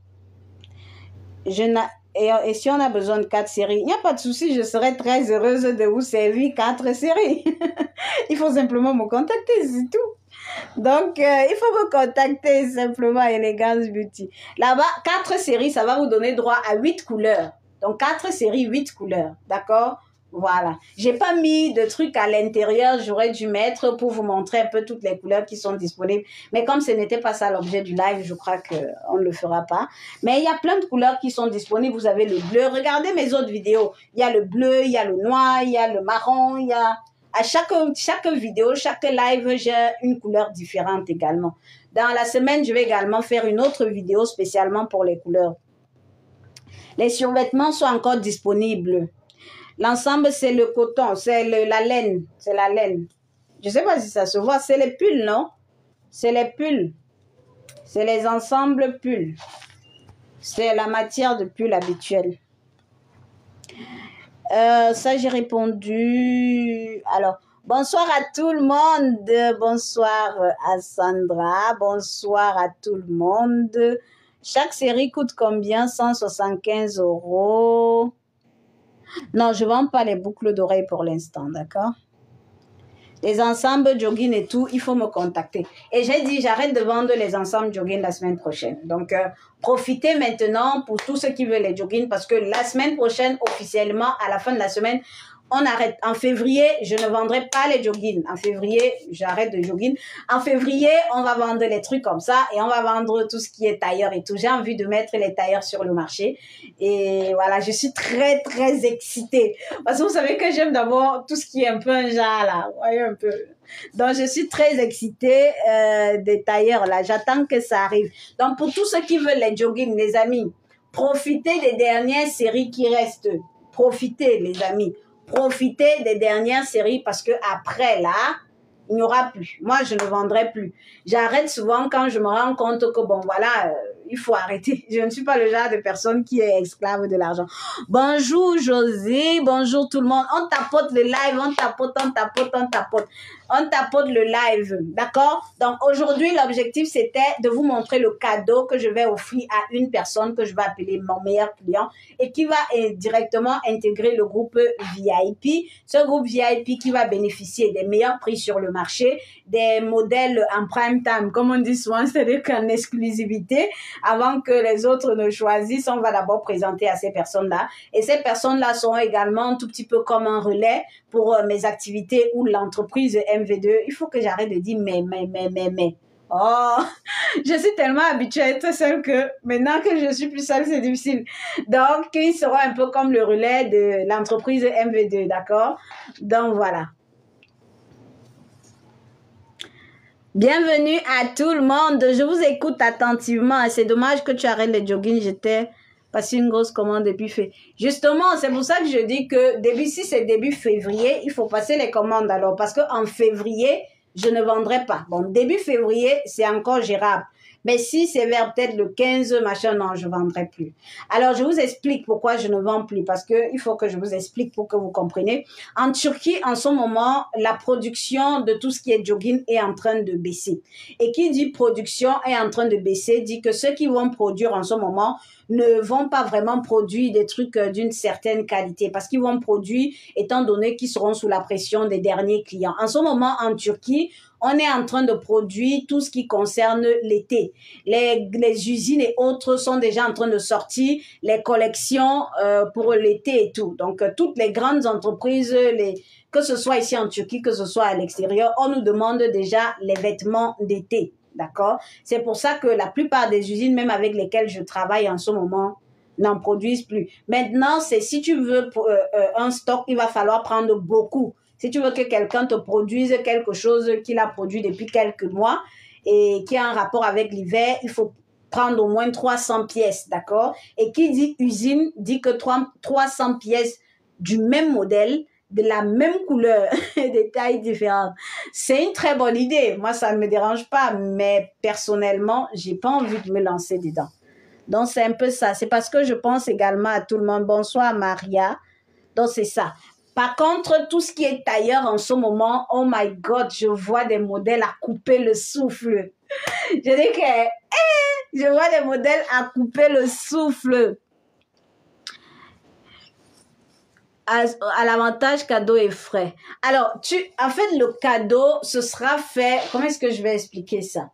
Et si on a besoin de 4 séries, il n'y a pas de souci, je serai très heureuse de vous servir 4 séries. Il faut simplement me contacter, c'est tout. Donc, il faut me contacter simplement Elegance Beauty. Là-bas, 4 séries, ça va vous donner droit à 8 couleurs. Donc, 4 séries, 8 couleurs. D'accord? Voilà. J'ai pas mis de trucs à l'intérieur, j'aurais dû mettre pour vous montrer un peu toutes les couleurs qui sont disponibles. Mais comme ce n'était pas ça l'objet du live, je crois qu'on ne le fera pas. Mais il y a plein de couleurs qui sont disponibles. Vous avez le bleu. Regardez mes autres vidéos. Il y a le bleu, il y a le noir, il y a le marron, il y a... À chaque vidéo, chaque live, j'ai une couleur différente également. Dans la semaine, je vais également faire une autre vidéo spécialement pour les couleurs. Les survêtements sont encore disponibles. L'ensemble, c'est le coton, c'est la laine. C'est la laine. Je ne sais pas si ça se voit. C'est les pulls, non? C'est les pulls. C'est les ensembles pulls. C'est la matière de pull habituelle. Ça, j'ai répondu. Alors, bonsoir à tout le monde. Bonsoir à Sandra. Bonsoir à tout le monde. Chaque série coûte combien? 175 €. Non, je ne vends pas les boucles d'oreilles pour l'instant, d'accord? Les ensembles jogging et tout, il faut me contacter. Et j'ai dit, j'arrête de vendre les ensembles jogging la semaine prochaine. Donc, profitez maintenant pour tous ceux qui veulent les jogging parce que la semaine prochaine, officiellement, à la fin de la semaine, on arrête. En février, je ne vendrai pas les jogging. En février, j'arrête de jogging. En février, on va vendre les trucs comme ça et on va vendre tout ce qui est tailleur et tout. J'ai envie de mettre les tailleurs sur le marché. Et voilà, je suis très, très excitée. Parce que vous savez que j'aime d'abord tout ce qui est un peu un genre là. Vous voyez un peu. Donc, je suis très excitée des tailleurs là. J'attends que ça arrive. Donc, pour tous ceux qui veulent les jogging, les amis, profitez des dernières séries qui restent. Profitez, les amis. Profitez des dernières séries parce que après là, il n'y aura plus. Moi, je ne vendrai plus. J'arrête souvent quand je me rends compte que bon, voilà, il faut arrêter. Je ne suis pas le genre de personne qui est esclave de l'argent. Bonjour Josie, bonjour tout le monde. On tapote le live, on tapote, on tapote, on tapote. On tapote le live, d'accord? Donc aujourd'hui, l'objectif, c'était de vous montrer le cadeau que je vais offrir à une personne que je vais appeler mon meilleur client et qui va directement intégrer le groupe VIP. Ce groupe VIP qui va bénéficier des meilleurs prix sur le marché, des modèles en prime time, comme on dit souvent, c'est-à-dire qu'en exclusivité, avant que les autres ne choisissent, on va d'abord présenter à ces personnes-là. Et ces personnes-là sont également un tout petit peu comme un relais pour mes activités ou l'entreprise MV2. Il faut que j'arrête de dire mais. Oh, je suis tellement habituée à être seule que maintenant que je suis plus seule, c'est difficile. Donc, ils seront un peu comme le relais de l'entreprise MV2, d'accord? Donc, voilà. Bienvenue à tout le monde. Je vous écoute attentivement. C'est dommage que tu arrêtes les jogging. J'étais passé une grosse commande depuis février. Justement, c'est pour ça que je dis que si c'est début février, il faut passer les commandes alors. Parce qu'en février, je ne vendrai pas. Bon, début février, c'est encore gérable. Mais si c'est vers peut-être le 15, machin, non, je ne vendrai plus. Alors, je vous explique pourquoi je ne vends plus. Parce qu'il faut que je vous explique pour que vous compreniez. En Turquie, en ce moment, la production de tout ce qui est jogging est en train de baisser. Et qui dit production est en train de baisser, dit que ceux qui vont produire en ce moment ne vont pas vraiment produire des trucs d'une certaine qualité. Parce qu'ils vont produire, étant donné qu'ils seront sous la pression des derniers clients. En ce moment, en Turquie, on est en train de produire tout ce qui concerne l'été. Les usines et autres sont déjà en train de sortir les collections pour l'été et tout. Donc, toutes les grandes entreprises, que ce soit ici en Turquie, que ce soit à l'extérieur, on nous demande déjà les vêtements d'été. D'accord? C'est pour ça que la plupart des usines, même avec lesquelles je travaille en ce moment, n'en produisent plus. Maintenant, c'est si tu veux un stock, il va falloir prendre beaucoup. Si tu veux que quelqu'un te produise quelque chose qu'il a produit depuis quelques mois et qui a un rapport avec l'hiver, il faut prendre au moins 300 pièces, d'accord? Et qui dit usine dit que 300 pièces du même modèle, de la même couleur, des tailles différentes. C'est une très bonne idée. Moi, ça ne me dérange pas, mais personnellement, j'ai pas envie de me lancer dedans. Donc, c'est un peu ça. C'est parce que je pense également à tout le monde. Bonsoir, Maria. Donc, c'est ça. Par contre, tout ce qui est tailleur en ce moment, oh my God, je vois des modèles à couper le souffle. Je dis que, je vois des modèles à couper le souffle. À l'avantage cadeau et frais. Alors, en fait, le cadeau, ce sera fait, comment est-ce que je vais expliquer ça?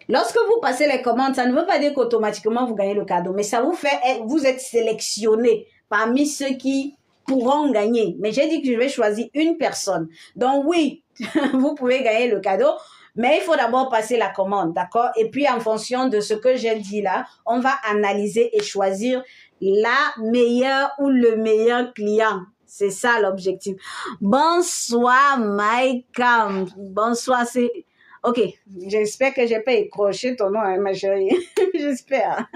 Lorsque vous passez les commandes, ça ne veut pas dire qu'automatiquement vous gagnez le cadeau, mais ça vous fait, vous êtes sélectionné parmi ceux qui pourront gagner. Mais j'ai dit que je vais choisir une personne. Donc oui, vous pouvez gagner le cadeau, mais il faut d'abord passer la commande, d'accord? Et puis en fonction de ce que j'ai dit là, on va analyser et choisir la meilleure ou le meilleur client. C'est ça l'objectif. Bonsoir Maïkam. Bonsoir, c'est... Ok, j'espère que j'ai pas écorché ton nom, hein, ma chérie. J'espère.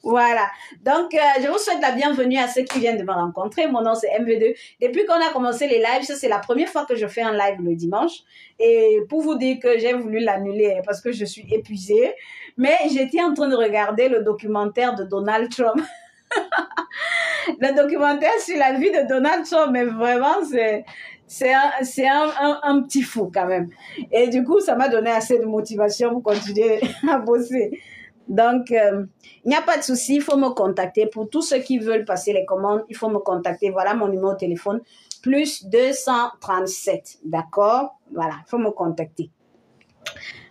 Voilà. Donc, je vous souhaite la bienvenue à ceux qui viennent de me rencontrer. Mon nom, c'est MV2. Depuis qu'on a commencé les lives, ça, c'est la première fois que je fais un live le dimanche. Et pour vous dire que j'ai voulu l'annuler parce que je suis épuisée. Mais j'étais en train de regarder le documentaire de Donald Trump. Le documentaire sur la vie de Donald Trump, mais vraiment, c'est un petit fou quand même. Et du coup, ça m'a donné assez de motivation pour continuer à bosser. Donc, il n'y a pas de souci, il faut me contacter. Pour tous ceux qui veulent passer les commandes, il faut me contacter. Voilà mon numéro de téléphone, plus 237. D'accord? Voilà, il faut me contacter.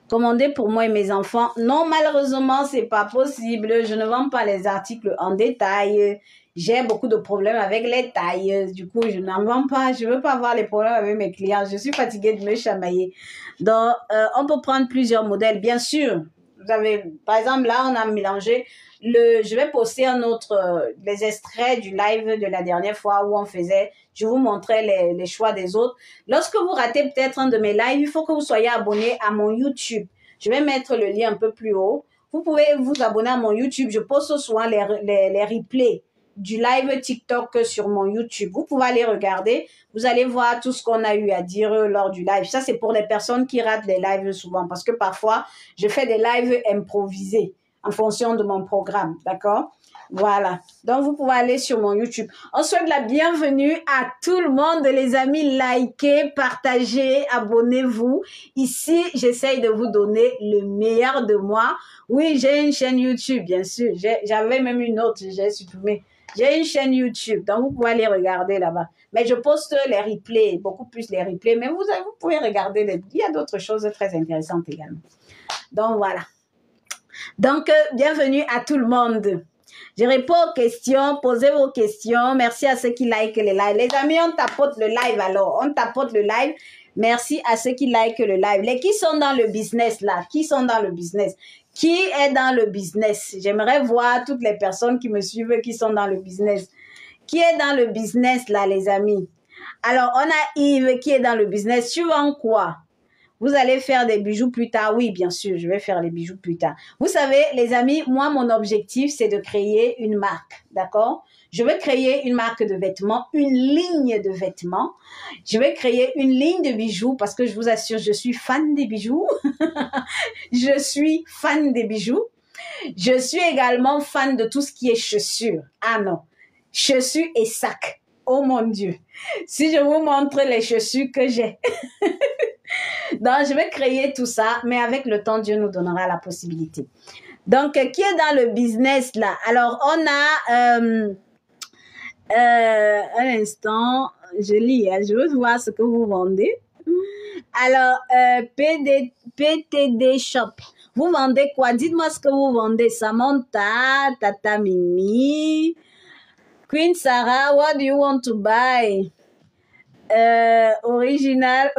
Commander pour moi et mes enfants. Non, malheureusement, c'est pas possible. Je ne vends pas les articles en détail. J'ai beaucoup de problèmes avec les tailles. Du coup, je n'en vends pas. Je veux pas avoir les problèmes avec mes clients. Je suis fatiguée de me chamailler. Donc, on peut prendre plusieurs modèles, bien sûr. Vous avez, par exemple, là, on a mélangé je vais poster un autre, les extraits du live de la dernière fois où on faisait, je vous montrais les choix des autres. Lorsque vous ratez peut-être un de mes lives, il faut que vous soyez abonné à mon YouTube. Je vais mettre le lien un peu plus haut. Vous pouvez vous abonner à mon YouTube. Je poste souvent les replays du live TikTok sur mon YouTube. Vous pouvez aller regarder. Vous allez voir tout ce qu'on a eu à dire lors du live. Ça, c'est pour les personnes qui ratent les lives souvent parce que parfois, je fais des lives improvisés en fonction de mon programme, d'accord? Voilà. Donc, vous pouvez aller sur mon YouTube. On souhaite la bienvenue à tout le monde, les amis. Likez, partagez, abonnez-vous. Ici, j'essaye de vous donner le meilleur de moi. Oui, j'ai une chaîne YouTube, bien sûr. J'avais même une autre, j'ai supprimé. J'ai une chaîne YouTube, donc vous pouvez aller regarder là-bas. Mais je poste les replays, beaucoup plus les replays. Mais vous pouvez regarder, il y a d'autres choses très intéressantes également. Donc, voilà. Donc, bienvenue à tout le monde. Je réponds aux questions, posez vos questions. Merci à ceux qui likent les lives. Les amis, on tapote le live alors. On tapote le live. Merci à ceux qui likent le live. Les qui sont dans le business là? Qui sont dans le business? Qui est dans le business? J'aimerais voir toutes les personnes qui me suivent qui sont dans le business. Qui est dans le business là, les amis? Alors, on a Yves qui est dans le business. Tu vends quoi? Vous allez faire des bijoux plus tard? Oui, bien sûr, je vais faire les bijoux plus tard. Vous savez, les amis, moi, mon objectif, c'est de créer une marque, d'accord? Je veux créer une marque de vêtements, une ligne de vêtements. Je vais créer une ligne de bijoux parce que je vous assure, je suis fan des bijoux. Je suis fan des bijoux. Je suis également fan de tout ce qui est chaussures. Ah non, chaussures et sacs. Oh mon Dieu. Si je vous montre les chaussures que j'ai... Donc, je vais créer tout ça, mais avec le temps, Dieu nous donnera la possibilité. Donc, qui est dans le business là? Alors, on a, un instant, je lis, hein, je veux voir ce que vous vendez. Alors, PTD Shop, vous vendez quoi? Dites-moi ce que vous vendez. Samantha, Tata Mimi, Queen Sarah, what do you want to buy? Original.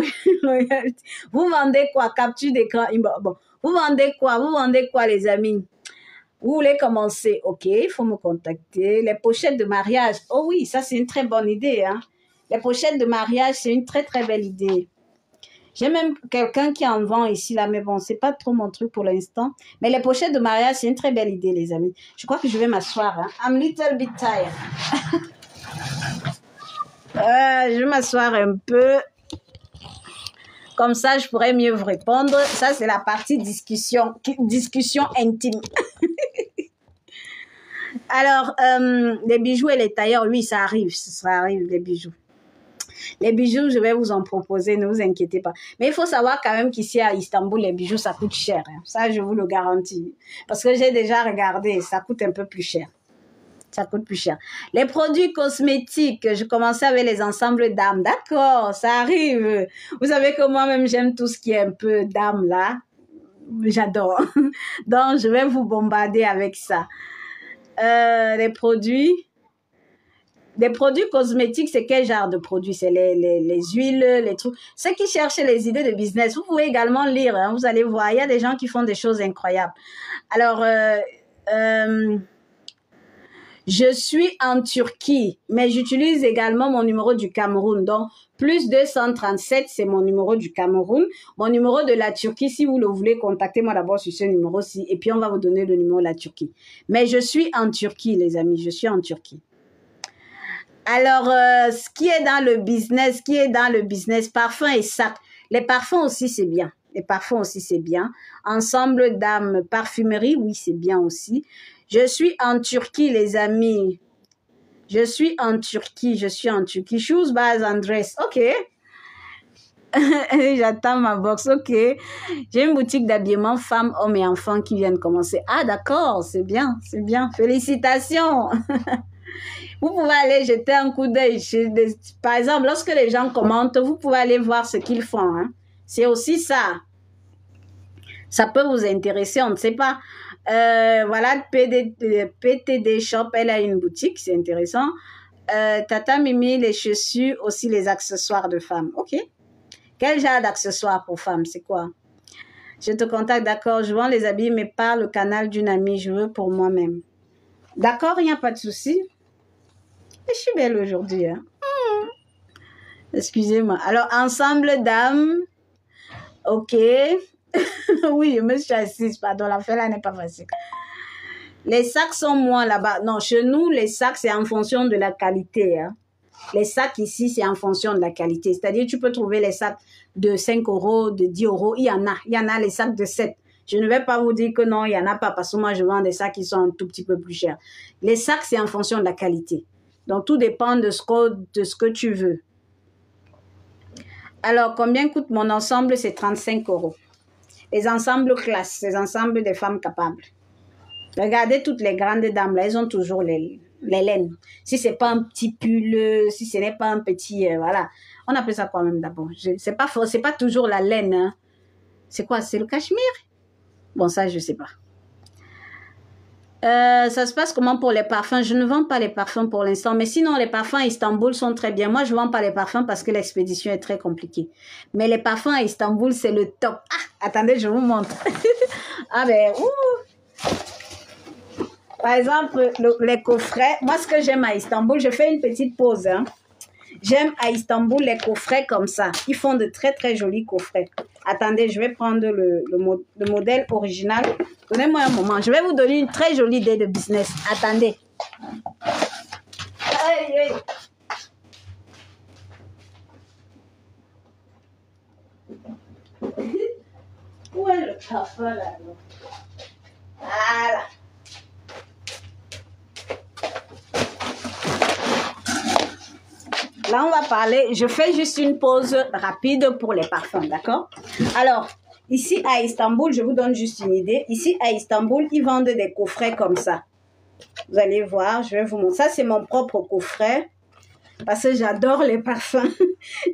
Vous vendez quoi? Capture d'écran. Bon. Vous vendez quoi? Vous vendez quoi, les amis? Vous voulez commencer? Ok, il faut me contacter. Les pochettes de mariage. Oh oui, ça c'est une très bonne idée. Hein? Les pochettes de mariage, c'est une très très belle idée. J'ai même quelqu'un qui en vend ici, là, mais bon, c'est pas trop mon truc pour l'instant. Mais les pochettes de mariage, c'est une très belle idée, les amis. Je crois que je vais m'asseoir. Hein? I'm little bit tired. Je vais m'asseoir un peu. Comme ça, je pourrais mieux vous répondre. Ça, c'est la partie discussion intime. Alors, les bijoux et les tailleurs, oui, ça arrive, les bijoux. Les bijoux, je vais vous en proposer, ne vous inquiétez pas. Mais il faut savoir quand même qu'ici à Istanbul, les bijoux, ça coûte cher. Hein. Ça, je vous le garantis. Parce que j'ai déjà regardé, ça coûte un peu plus cher. Ça coûte plus cher. Les produits cosmétiques, je commençais avec les ensembles dames. D'accord, ça arrive. Vous savez que moi-même, j'aime tout ce qui est un peu dame là. J'adore. Donc, je vais vous bombarder avec ça. Les produits cosmétiques, c'est quel genre de produits? C'est les huiles, les trucs. Ceux qui cherchent les idées de business, vous pouvez également lire. Hein, vous allez voir, il y a des gens qui font des choses incroyables. Alors, Je suis en Turquie, mais j'utilise également mon numéro du Cameroun. Donc, plus 237, c'est mon numéro du Cameroun. Mon numéro de la Turquie, si vous le voulez, contactez-moi d'abord sur ce numéro-ci et puis on va vous donner le numéro de la Turquie. Mais je suis en Turquie, les amis, je suis en Turquie. Alors, ce qui est dans le business, parfum et sac. Les parfums aussi, c'est bien. Les parfums aussi, c'est bien. Ensemble d'âme, parfumerie, oui, c'est bien aussi. Je suis en Turquie, les amis. Je suis en Turquie. Shoes, bas, Andrés. OK. J'attends ma box. OK. J'ai une boutique d'habillement femmes, hommes et enfants qui viennent commencer. Ah, d'accord. C'est bien. C'est bien. Félicitations. Vous pouvez aller jeter un coup d'œil. Par exemple, lorsque les gens commentent, vous pouvez aller voir ce qu'ils font. Hein. C'est aussi ça. Ça peut vous intéresser, on ne sait pas. Voilà, PTD Shop, elle a une boutique, c'est intéressant. Tata Mimi, les chaussures, aussi les accessoires de femmes. OK. Quel genre d'accessoires pour femmes? C'est quoi? Je te contacte, d'accord. Je vends les habits, mais par le canal d'une amie. Je veux pour moi-même. D'accord, il n'y a pas de souci. Je suis belle aujourd'hui. Hein? Excusez-moi. Alors, ensemble dames. OK. Oui, je me suis assise. Pardon, l'affaire là n'est pas facile. Les sacs sont moins là-bas. Non, chez nous, les sacs, c'est en fonction de la qualité. Hein. Les sacs ici, c'est en fonction de la qualité. C'est-à-dire, tu peux trouver les sacs de 5 €, de 10 €. Il y en a. Il y en a les sacs de 7. Je ne vais pas vous dire que non, il n'y en a pas parce que moi, je vends des sacs qui sont un tout petit peu plus chers. Les sacs, c'est en fonction de la qualité. Donc, tout dépend de ce que tu veux. Alors, combien coûte mon ensemble? C'est 35 €. Les ensembles classe, les ensembles des femmes capables. Regardez toutes les grandes dames, là, elles ont toujours les laines. Si ce n'est pas un petit pull, si ce n'est pas un petit... voilà. On appelle ça quoi même d'abord? C'est pas toujours la laine. Hein. C'est quoi? C'est le cachemire? Bon, ça, je ne sais pas. Ça se passe comment pour les parfums? Je ne vends pas les parfums pour l'instant, mais sinon les parfums à Istanbul sont très bien. Moi, je ne vends pas les parfums parce que l'expédition est très compliquée. Mais les parfums à Istanbul, c'est le top. Ah, attendez, je vous montre. Ah ben, par exemple, les coffrets. Moi, ce que j'aime à Istanbul, je fais une petite pause. Hein. J'aime à Istanbul les coffrets comme ça. Ils font de très, très jolis coffrets. Attendez, je vais prendre le modèle original. Donnez-moi un moment. Je vais vous donner une très jolie idée de business. Attendez. Aïe, aïe. Où est le parfum là? Voilà. Là, on va parler, je fais juste une pause rapide pour les parfums, d'accord? Alors, ici à Istanbul, je vous donne juste une idée. Ici à Istanbul, ils vendent des coffrets comme ça. Vous allez voir, je vais vous montrer. Ça, c'est mon propre coffret parce que j'adore les parfums.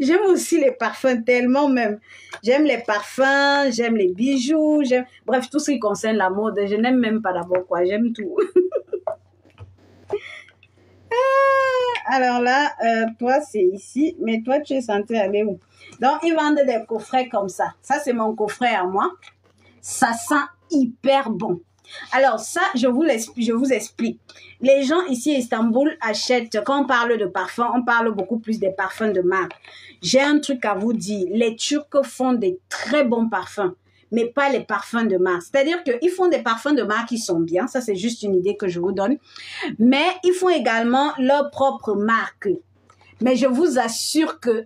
J'aime aussi les parfums tellement même. J'aime les parfums, j'aime les bijoux, bref, tout ce qui concerne la mode. Je n'aime même pas d'abord quoi, j'aime tout. Alors là, toi, c'est ici, mais toi, tu es censé aller où? Donc, ils vendent des coffrets comme ça. Ça, c'est mon coffret à moi. Ça sent hyper bon. Alors, ça, je vous explique. Les gens ici à Istanbul achètent, quand on parle de parfums, on parle beaucoup plus des parfums de marque. J'ai un truc à vous dire. Les Turcs font des très bons parfums, mais pas les parfums de marque. C'est-à-dire qu'ils font des parfums de marque qui sont bien. Ça, c'est juste une idée que je vous donne. Mais ils font également leur propre marque. Mais je vous assure que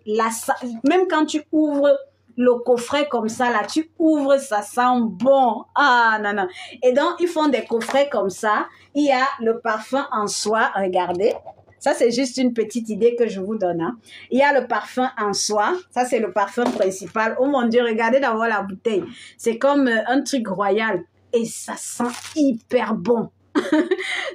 même quand tu ouvres le coffret comme ça, là, tu ouvres, ça sent bon. Ah, non, non. Et donc, ils font des coffrets comme ça. Il y a le parfum en soi. Regardez. Ça, c'est juste une petite idée que je vous donne. Hein. Il y a le parfum en soi. Ça, c'est le parfum principal. Oh mon Dieu, regardez d'abord la bouteille. C'est comme un truc royal. Et ça sent hyper bon.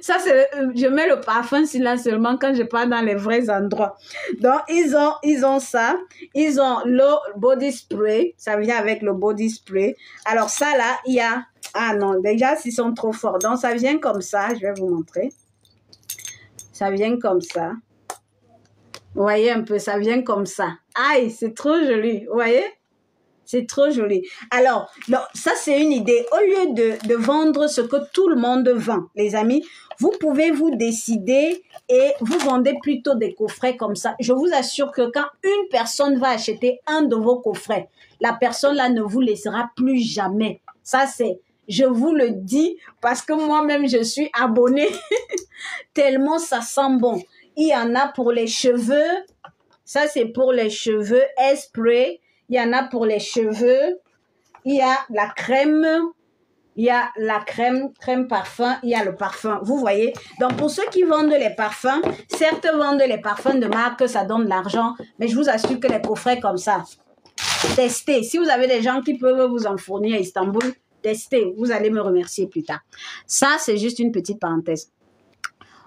Ça, je mets le parfum là seulement quand je pars dans les vrais endroits. Donc, ils ont ça. Ils ont le body spray. Ça vient avec le body spray. Alors, ça là, il y a... Ah non, déjà, ils sont trop forts. Donc, ça vient comme ça. Je vais vous montrer. Ça vient comme ça. Vous voyez un peu, ça vient comme ça. Aïe, c'est trop joli. Vous voyez? C'est trop joli. Alors, non, ça c'est une idée. Au lieu de vendre ce que tout le monde vend, les amis, vous pouvez vous décider et vous vendez plutôt des coffrets comme ça. Je vous assure que quand une personne va acheter un de vos coffrets, la personne là ne vous laissera plus jamais. Ça c'est, je vous le dis parce que moi-même je suis abonnée tellement ça sent bon. Il y en a pour les cheveux. Ça c'est pour les cheveux spray. Il y en a pour les cheveux. Il y a la crème. Il y a la crème parfum, il y a le parfum, vous voyez. Donc, pour ceux qui vendent les parfums, certes, vendent les parfums de marque, ça donne de l'argent, mais je vous assure que les coffrets comme ça, testez. Si vous avez des gens qui peuvent vous en fournir à Istanbul, testez. Vous allez me remercier plus tard. Ça, c'est juste une petite parenthèse.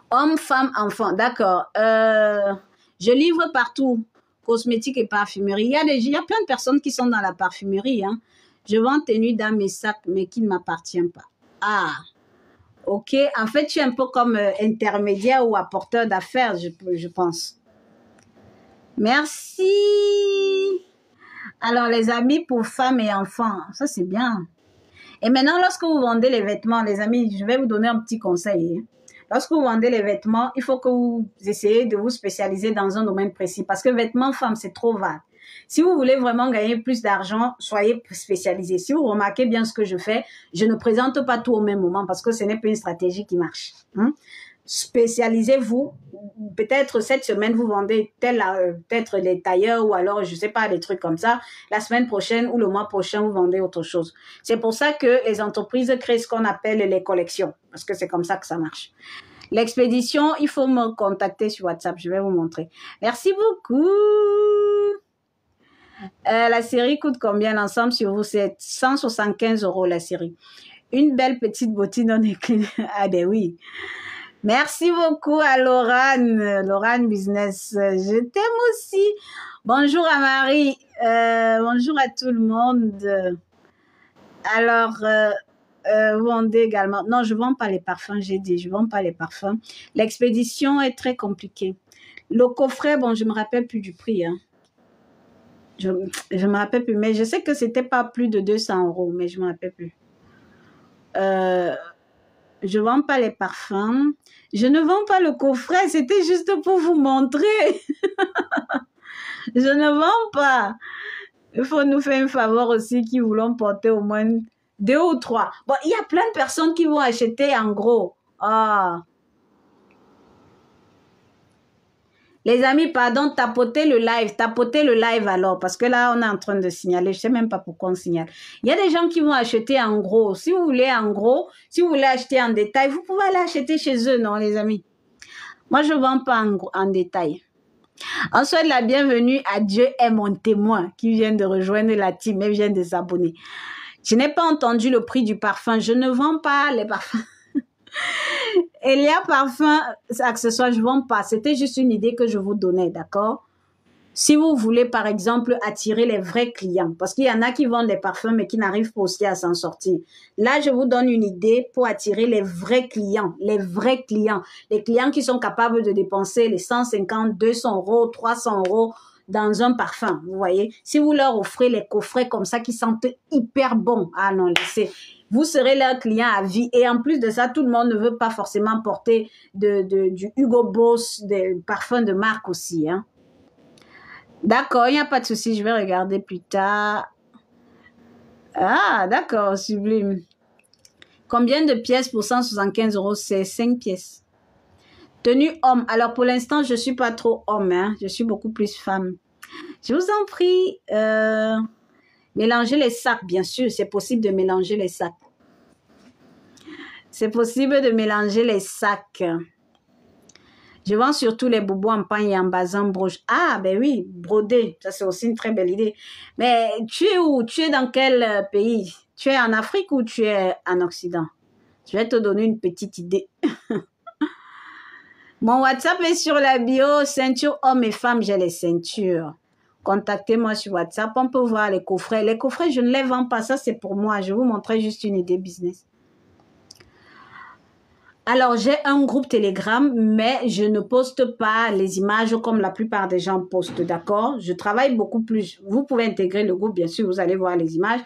Homme, femme, enfant, d'accord. Je livre partout, cosmétiques et parfumerie. Il y a plein de personnes qui sont dans la parfumerie, hein. Je vends tes nuits dans mes sacs, mais qui ne m'appartiennent pas. Ah, ok. En fait, tu es un peu comme intermédiaire ou apporteur d'affaires, je pense. Merci. Alors, les amis pour femmes et enfants, ça c'est bien. Et maintenant, lorsque vous vendez les vêtements, les amis, je vais vous donner un petit conseil. Lorsque vous vendez les vêtements, il faut que vous essayez de vous spécialiser dans un domaine précis parce que vêtements femmes, c'est trop vague. Si vous voulez vraiment gagner plus d'argent, soyez spécialisé. Si vous remarquez bien ce que je fais, je ne présente pas tout au même moment parce que ce n'est pas une stratégie qui marche. Spécialisez-vous. Peut-être cette semaine, vous vendez peut-être les tailleurs ou alors, je ne sais pas, des trucs comme ça. La semaine prochaine ou le mois prochain, vous vendez autre chose. C'est pour ça que les entreprises créent ce qu'on appelle les collections parce que c'est comme ça que ça marche. L'expédition, il faut me contacter sur WhatsApp. Je vais vous montrer. Merci beaucoup. La série coûte combien l'ensemble sur vous? C'est 175 € la série. Une belle petite bottine en éclat. Ah ben oui. Merci beaucoup à Laurane Business. Je t'aime aussi. Bonjour à Marie. Bonjour à tout le monde. Alors, vous vendez également. Non, je ne vends pas les parfums, j'ai dit. Je ne vends pas les parfums. L'expédition est très compliquée. Le coffret, bon, je ne me rappelle plus du prix, hein. Je me rappelle plus, mais je sais que c'était pas plus de 200 €, mais je me rappelle plus. Je vends pas les parfums. Je ne vends pas le coffret, c'était juste pour vous montrer. Je ne vends pas. Il faut nous faire un favor aussi qui voulons porter au moins 2 ou 3. Bon, il y a plein de personnes qui vont acheter en gros. Ah. Les amis, pardon, tapotez le live alors, parce que là, on est en train de signaler, je ne sais même pas pourquoi on signale. Il y a des gens qui vont acheter en gros. Si vous voulez en gros, si vous voulez acheter en détail, vous pouvez aller acheter chez eux, non, les amis? Moi, je ne vends pas en détail. On souhaite la bienvenue à Dieu est mon témoin, qui vient de rejoindre la team et vient de s'abonner. Je n'ai pas entendu le prix du parfum. Je ne vends pas les parfums. Elia Parfum, accessoires, je ne vends pas. C'était juste une idée que je vous donnais, d'accord? Si vous voulez, par exemple, attirer les vrais clients, parce qu'il y en a qui vendent des parfums, mais qui n'arrivent pas aussi à s'en sortir. Là, je vous donne une idée pour attirer les vrais clients, les clients qui sont capables de dépenser les 150, 200 €, 300 € dans un parfum, vous voyez. Si vous leur offrez les coffrets comme ça qui sentent hyper bon, ah non, laissez. Vous serez leur client à vie. Et en plus de ça, tout le monde ne veut pas forcément porter du Hugo Boss, des parfums de marque aussi. Hein. D'accord, il n'y a pas de souci. Je vais regarder plus tard. Ah, d'accord, sublime. Combien de pièces pour 175 €? C'est 5 pièces. Tenue homme. Alors, pour l'instant, je ne suis pas trop homme. Hein. Je suis beaucoup plus femme. Je vous en prie. Mélanger les sacs, bien sûr. C'est possible de mélanger les sacs. C'est possible de mélanger les sacs. Je vends surtout les boubous en pagne et en bazin broche. Ah, ben oui, brodé. Ça, c'est aussi une très belle idée. Mais tu es où? Tu es dans quel pays? Tu es en Afrique ou tu es en Occident? Je vais te donner une petite idée. Mon WhatsApp est sur la bio. Ceinture hommes et femmes, j'ai les ceintures. Contactez-moi sur WhatsApp. On peut voir les coffrets. Les coffrets, je ne les vends pas. Ça, c'est pour moi. Je vous montrerai juste une idée business. Alors, j'ai un groupe Telegram, mais je ne poste pas les images comme la plupart des gens postent, d'accord? Je travaille beaucoup plus. Vous pouvez intégrer le groupe, bien sûr, vous allez voir les images,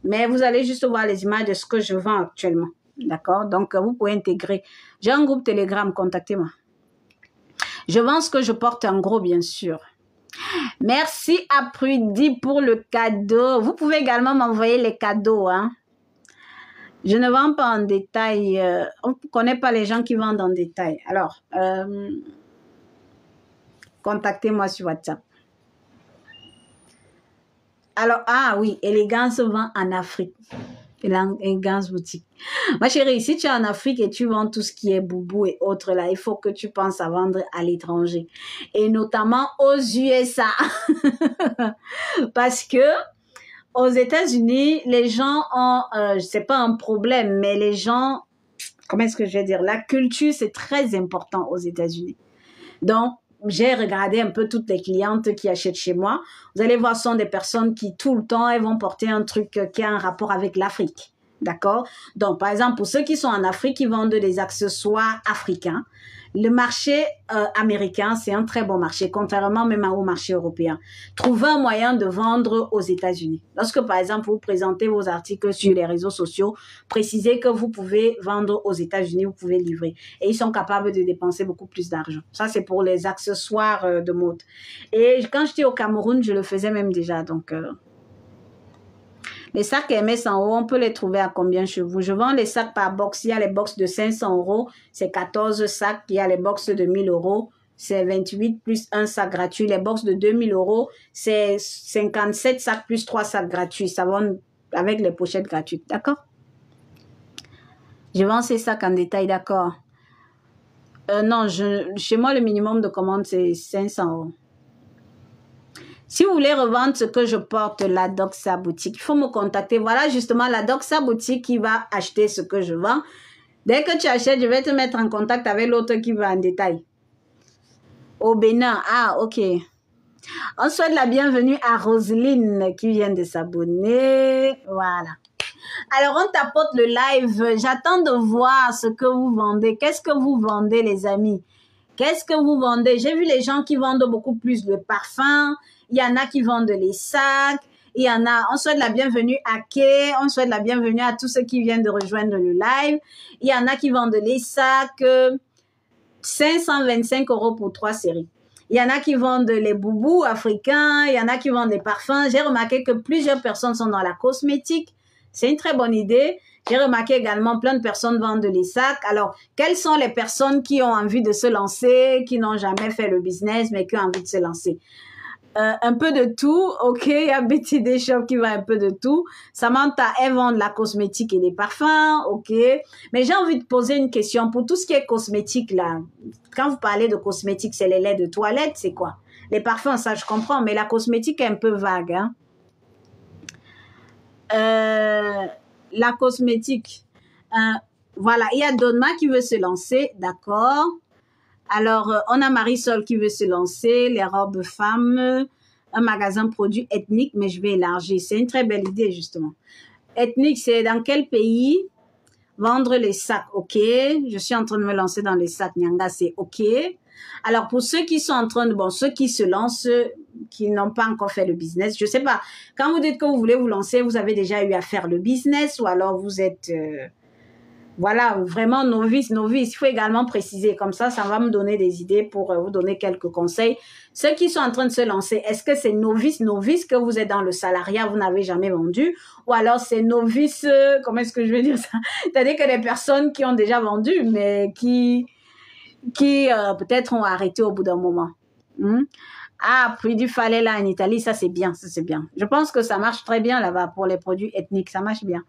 mais vous allez juste voir les images de ce que je vends actuellement, d'accord? Donc, vous pouvez intégrer. J'ai un groupe Telegram, contactez-moi. Je vends ce que je porte en gros, bien sûr. Merci à Prudy pour le cadeau. Vous pouvez également m'envoyer les cadeaux, hein? Je ne vends pas en détail. On ne connaît pas les gens qui vendent en détail. Alors, contactez-moi sur WhatsApp. Alors, ah oui, Élégance vend en Afrique. Élégance boutique. Ma chérie, si tu es en Afrique et tu vends tout ce qui est boubou et autres, là, il faut que tu penses à vendre à l'étranger. Et notamment aux USA. Parce que aux États-Unis, les gens ont, c'est pas un problème, mais les gens, comment est-ce que je vais dire, la culture, c'est très important aux États-Unis. Donc, j'ai regardé un peu toutes les clientes qui achètent chez moi. Vous allez voir, ce sont des personnes qui, tout le temps, elles vont porter un truc qui a un rapport avec l'Afrique. D'accord? Donc, par exemple, pour ceux qui sont en Afrique, ils vendent des accessoires africains. Le marché américain, c'est un très bon marché, contrairement même au marché européen. Trouvez un moyen de vendre aux États-Unis. Lorsque, par exemple, vous présentez vos articles sur les réseaux sociaux, précisez que vous pouvez vendre aux États-Unis, vous pouvez livrer. Et ils sont capables de dépenser beaucoup plus d'argent. Ça, c'est pour les accessoires de mode. Et quand j'étais au Cameroun, je le faisais même déjà. Donc, les sacs Hermès 100 €, on peut les trouver à combien chez vous? Je vends les sacs par box. Il y a les box de 500 €, c'est 14 sacs. Il y a les box de 1000 €, c'est 28 plus un sac gratuit. Les box de 2000 €, c'est 57 sacs plus 3 sacs gratuits. Ça va avec les pochettes gratuites, d'accord? Je vends ces sacs en détail, d'accord? Non, chez moi, le minimum de commande, c'est 500 €. Si vous voulez revendre ce que je porte, la Doxa Boutique, il faut me contacter. Voilà justement la Doxa Boutique qui va acheter ce que je vends. Dès que tu achètes, je vais te mettre en contact avec l'autre qui va en détail. Au Bénin, ah ok. On souhaite la bienvenue à Roselyne qui vient de s'abonner. Voilà. Alors, on tapote le live. J'attends de voir ce que vous vendez. Qu'est-ce que vous vendez, les amis? Qu'est-ce que vous vendez? J'ai vu les gens qui vendent beaucoup plus le parfum. Il y en a qui vendent les sacs. Il y en a, on souhaite la bienvenue à Kay. On souhaite la bienvenue à tous ceux qui viennent de rejoindre le live. Il y en a qui vendent les sacs. 525 € pour 3 séries. Il y en a qui vendent les boubous africains. Il y en a qui vendent les parfums. J'ai remarqué que plusieurs personnes sont dans la cosmétique. C'est une très bonne idée. J'ai remarqué également plein de personnes vendent les sacs. Alors, quelles sont les personnes qui ont envie de se lancer, qui n'ont jamais fait le business, mais qui ont envie de se lancer? Un peu de tout, ok. Il y a Betty Deschamps qui vend un peu de tout. Samantha, elle vend de la cosmétique et des parfums, ok. Mais j'ai envie de poser une question. Pour tout ce qui est cosmétique, là, quand vous parlez de cosmétique, c'est les laits de toilette, c'est quoi? Les parfums, ça, je comprends, mais la cosmétique est un peu vague, hein. La cosmétique. Voilà, il y a Donma qui veut se lancer, d'accord. Alors, on a Marisol qui veut se lancer, les robes femmes, un magasin produits ethniques, mais je vais élargir. C'est une très belle idée, justement. Ethnique, c'est dans quel pays? Vendre les sacs, ok. Je suis en train de me lancer dans les sacs Nyanga, c'est ok. Alors, pour ceux qui sont en train de, bon, ceux qui se lancent, qui n'ont pas encore fait le business, je sais pas. Quand vous dites que vous voulez vous lancer, vous avez déjà eu à faire le business ou alors vous êtes, voilà, vraiment novice. Il faut également préciser. Comme ça va me donner des idées pour vous donner quelques conseils. Ceux qui sont en train de se lancer, est-ce que c'est novice que vous êtes dans le salariat, vous n'avez jamais vendu? Ou alors c'est novice, comment est-ce que je vais dire ça? C'est-à-dire que les personnes qui ont déjà vendu, mais qui peut-être ont arrêté au bout d'un moment. Ah, prix du Falais là en Italie, ça c'est bien, ça c'est bien. Je pense que ça marche très bien là-bas pour les produits ethniques, ça marche bien.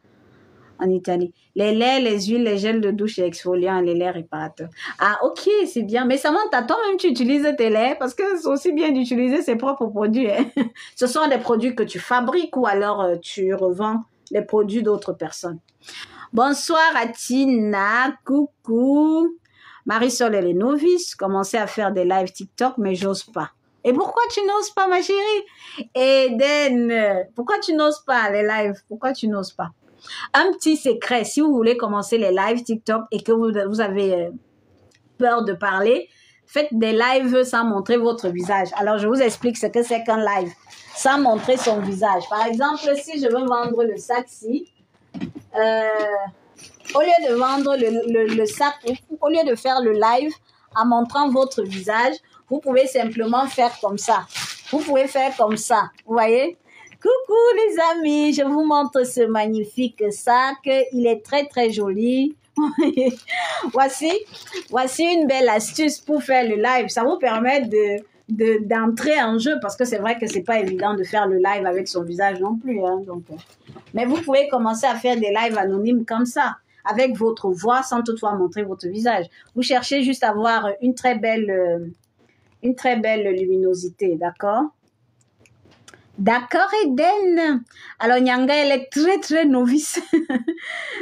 En Italie. Les laits, les huiles, les gels de douche et exfoliants, les laits réparateurs. Ah, ok, c'est bien. Mais Samantha, toi-même, tu utilises tes laits parce que c'est aussi bien d'utiliser ses propres produits. Hein. Ce sont des produits que tu fabriques ou alors tu revends les produits d'autres personnes. Bonsoir à Tina, coucou. Marisol, elle est novice. Commencez à faire des lives TikTok, mais j'ose pas. Et pourquoi tu n'oses pas, ma chérie? Eden, pourquoi tu n'oses pas les lives? Pourquoi tu n'oses pas? Un petit secret, si vous voulez commencer les lives TikTok et que vous avez peur de parler, faites des lives sans montrer votre visage. Alors, je vous explique ce que c'est qu'un live sans montrer son visage. Par exemple, si je veux vendre le sac-ci, au lieu de vendre le sac, au lieu de faire le live en montrant votre visage, vous pouvez simplement faire comme ça. Vous pouvez faire comme ça, vous voyez? Coucou les amis, je vous montre ce magnifique sac. Il est très très joli. Voici une belle astuce pour faire le live. Ça vous permet d'entrer en jeu parce que c'est vrai que c'est pas évident de faire le live avec son visage non plus. Hein, donc, mais vous pouvez commencer à faire des lives anonymes comme ça, avec votre voix sans toutefois montrer votre visage. Vous cherchez juste à avoir une très belle luminosité, d'accord? D'accord, Eden. Alors, Nyanga, elle est très, très novice.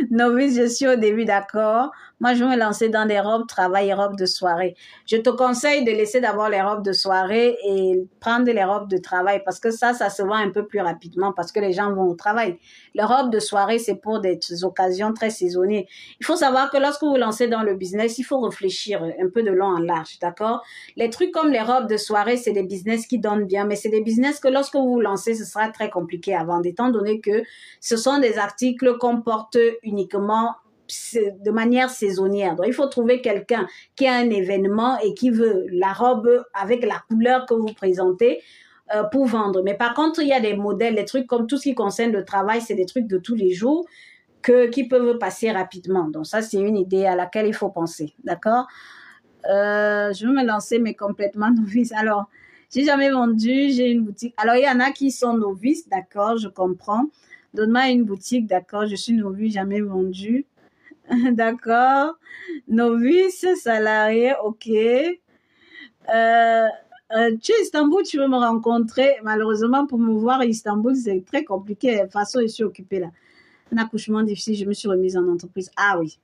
Novice, je suis au début, d'accord. Moi, je vais me lancer dans des robes travail et robes de soirée. Je te conseille de laisser d'abord les robes de soirée et prendre les robes de travail parce que ça se vend un peu plus rapidement parce que les gens vont au travail. Les robes de soirée, c'est pour des occasions très saisonnières. Il faut savoir que lorsque vous vous lancez dans le business, il faut réfléchir un peu de long en large, d'accord? Les trucs comme les robes de soirée, c'est des business qui donnent bien, mais c'est des business que lorsque vous vous lancez, ce sera très compliqué à vendre, étant donné que ce sont des articles qu'on porte uniquement de manière saisonnière. Donc, il faut trouver quelqu'un qui a un événement et qui veut la robe avec la couleur que vous présentez pour vendre. Mais par contre, il y a des modèles, des trucs comme tout ce qui concerne le travail, c'est des trucs de tous les jours qui peuvent passer rapidement. Donc, ça, c'est une idée à laquelle il faut penser. D'accord? Je vais me lancer, mais complètement novice. Alors, j'ai jamais vendu, j'ai une boutique. Alors, il y en a qui sont novices, d'accord, je comprends. Donne-moi une boutique, d'accord, je suis novice, jamais vendu. D'accord. Novice, salarié, ok. Tu es à Istanbul, tu veux me rencontrer. Malheureusement, pour me voir à Istanbul, c'est très compliqué. De toute façon, je suis occupée là. Un accouchement difficile, je me suis remise en entreprise. Ah oui.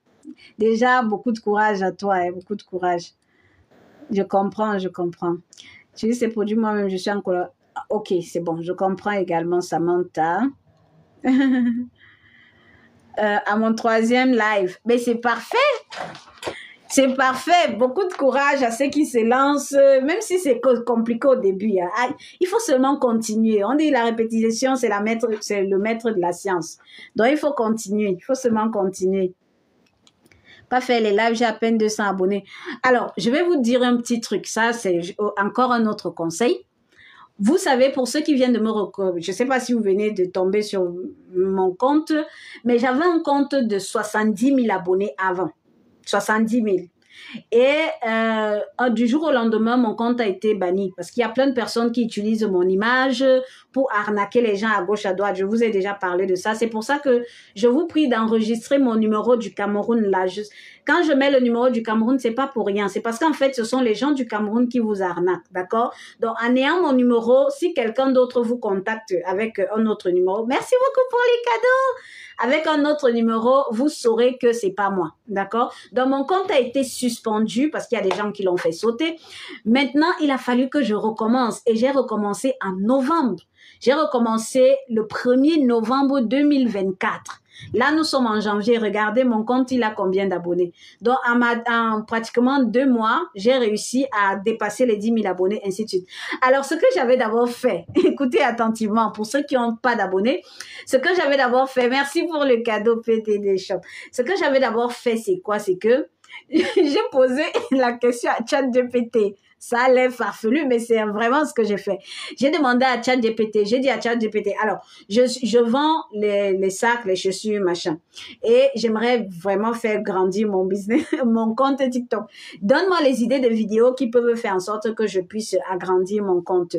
Déjà, beaucoup de courage à toi, hein, beaucoup de courage. Je comprends, je comprends. Tu dis, ces produits, moi-même, je suis encore... Ok, c'est bon, je comprends également, Samantha. À mon 3e live. Mais c'est parfait. C'est parfait. Beaucoup de courage à ceux qui se lancent, même si c'est compliqué au début. Hein. Il faut seulement continuer. On dit la répétition, c'est le maître de la science. Donc, il faut continuer. Il faut seulement continuer. Pas faire les lives, j'ai à peine 200 abonnés. Alors, je vais vous dire un petit truc. Ça, c'est encore un autre conseil. Vous savez, pour ceux qui viennent de me reconnaître, je ne sais pas si vous venez de tomber sur mon compte, mais j'avais un compte de 70 000 abonnés avant. 70 000. Et du jour au lendemain, mon compte a été banni parce qu'il y a plein de personnes qui utilisent mon image pour arnaquer les gens à gauche, à droite. Je vous ai déjà parlé de ça. C'est pour ça que je vous prie d'enregistrer mon numéro du Cameroun là. Quand je mets le numéro du Cameroun, c'est pas pour rien. C'est parce qu'en fait, ce sont les gens du Cameroun qui vous arnaquent, d'accord? Donc, en ayant mon numéro, si quelqu'un d'autre vous contacte avec un autre numéro, merci beaucoup pour les cadeaux. Avec un autre numéro, vous saurez que c'est pas moi, d'accord? Donc, mon compte a été suspendu parce qu'il y a des gens qui l'ont fait sauter. Maintenant, il a fallu que je recommence et j'ai recommencé en novembre. J'ai recommencé le 1er novembre 2024. Là, nous sommes en janvier. Regardez, mon compte, il a combien d'abonnés? Donc, en pratiquement 2 mois, j'ai réussi à dépasser les 10 000 abonnés, ainsi de suite. Alors, ce que j'avais d'abord fait, écoutez attentivement, pour ceux qui n'ont pas d'abonnés, ce que j'avais d'abord fait, merci pour le cadeau PTD Shop. Ce que j'avais d'abord fait, c'est quoi? C'est que j'ai posé la question à ChatGPT. Ça a l'air farfelu, mais c'est vraiment ce que j'ai fait. J'ai demandé à ChatGPT, j'ai dit à ChatGPT, alors, je vends les sacs, les chaussures, machin. Et j'aimerais vraiment faire grandir mon business, mon compte TikTok. Donne-moi les idées de vidéos qui peuvent faire en sorte que je puisse agrandir mon compte.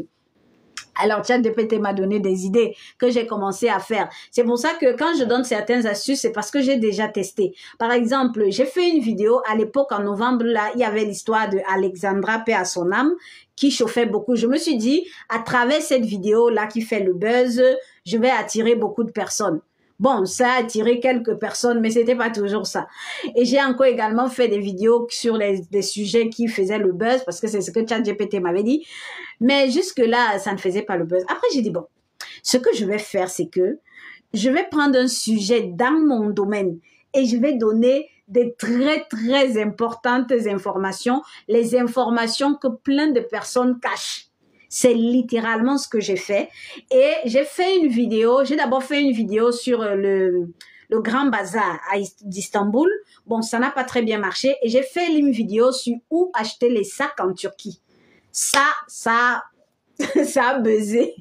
Alors, ChatGPT m'a donné des idées que j'ai commencé à faire. C'est pour ça que quand je donne certaines astuces, c'est parce que j'ai déjà testé. Par exemple, j'ai fait une vidéo à l'époque, en novembre, là, il y avait l'histoire de Alexandra, paix à son âme, qui chauffait beaucoup. Je me suis dit, à travers cette vidéo-là qui fait le buzz, je vais attirer beaucoup de personnes. Bon, ça a attiré quelques personnes, mais c'était pas toujours ça. Et j'ai encore également fait des vidéos sur des sujets qui faisaient le buzz, parce que c'est ce que ChatGPT m'avait dit. Mais jusque-là, ça ne faisait pas le buzz. Après, j'ai dit, bon, ce que je vais faire, c'est que je vais prendre un sujet dans mon domaine et je vais donner des très, très importantes informations, les informations que plein de personnes cachent. C'est littéralement ce que j'ai fait. Et j'ai fait une vidéo, j'ai d'abord fait une vidéo sur le Grand Bazar d'Istanbul. Bon, ça n'a pas très bien marché. Et j'ai fait une vidéo sur où acheter les sacs en Turquie. Ça a buzzé.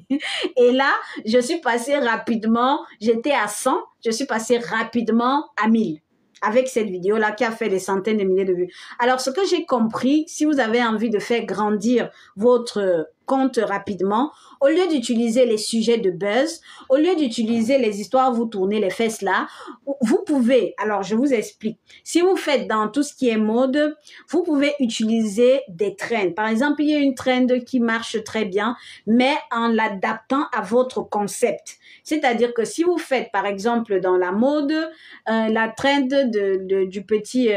Et là, je suis passée rapidement, j'étais à 100, je suis passée rapidement à 1000 avec cette vidéo-là qui a fait des centaines de milliers de vues. Alors, ce que j'ai compris, si vous avez envie de faire grandir votre compte rapidement, au lieu d'utiliser les sujets de buzz, au lieu d'utiliser les histoires, vous tournez les fesses là, vous pouvez, alors je vous explique, si vous faites dans tout ce qui est mode, vous pouvez utiliser des trends. Par exemple, il y a une trend qui marche très bien, mais en l'adaptant à votre concept. C'est-à-dire que si vous faites, par exemple, dans la mode, la trend du petit...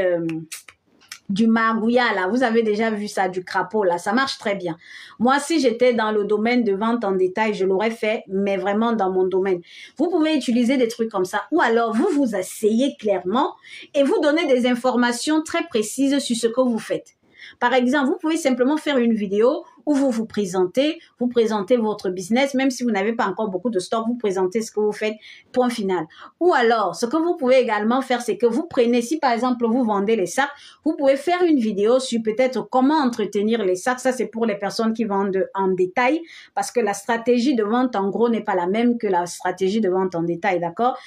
du margouillat, là, vous avez déjà vu ça, du crapaud, là, ça marche très bien. Moi, si j'étais dans le domaine de vente en détail, je l'aurais fait, mais vraiment dans mon domaine. Vous pouvez utiliser des trucs comme ça, ou alors vous vous asseyez clairement et vous donnez des informations très précises sur ce que vous faites. Par exemple, vous pouvez simplement faire une vidéo où vous présentez votre business, même si vous n'avez pas encore beaucoup de stock, vous présentez ce que vous faites, point final. Ou alors, ce que vous pouvez également faire, c'est que vous prenez, si par exemple vous vendez les sacs, vous pouvez faire une vidéo sur peut-être comment entretenir les sacs. Ça, c'est pour les personnes qui vendent en détail, parce que la stratégie de vente en gros n'est pas la même que la stratégie de vente en détail, d'accord?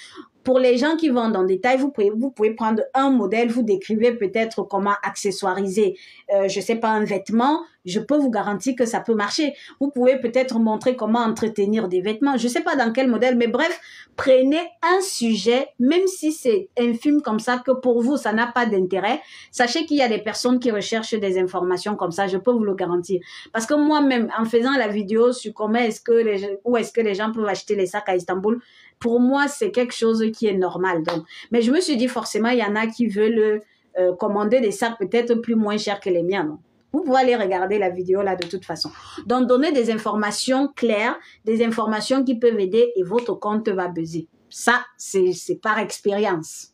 Pour les gens qui vendent en détail, vous pouvez prendre un modèle, vous décrivez peut-être comment accessoiriser, je sais pas, un vêtement. Je peux vous garantir que ça peut marcher. Vous pouvez peut-être montrer comment entretenir des vêtements. Je sais pas dans quel modèle, mais bref, prenez un sujet, même si c'est infime comme ça, que pour vous, ça n'a pas d'intérêt. Sachez qu'il y a des personnes qui recherchent des informations comme ça, je peux vous le garantir. Parce que moi-même, en faisant la vidéo sur comment où est-ce que les gens peuvent acheter les sacs à Istanbul, pour moi, c'est quelque chose qui est normal. Donc, mais je me suis dit, forcément, il y en a qui veulent commander des sacs peut-être plus moins chers que les miens, non? Vous pouvez aller regarder la vidéo là de toute façon. Donc, donnez des informations claires, des informations qui peuvent aider et votre compte va buzzer. Ça, c'est par expérience.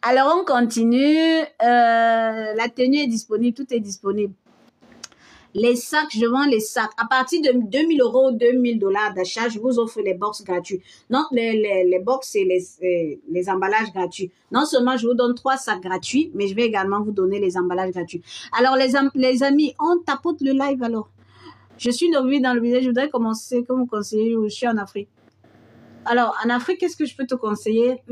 Alors, on continue. La tenue est disponible, tout est disponible. Les sacs, je vends les sacs. À partir de 2000 euros, 2000 dollars d'achat, je vous offre les box gratuits. Non, les box et les emballages gratuits. Non seulement je vous donne 3 sacs gratuits, mais je vais également vous donner les emballages gratuits. Alors, les amis, on tapote le live alors. Je suis novice dans le business, je voudrais commencer comme vous conseiller, je suis en Afrique. Alors, en Afrique, qu'est-ce que je peux te conseiller?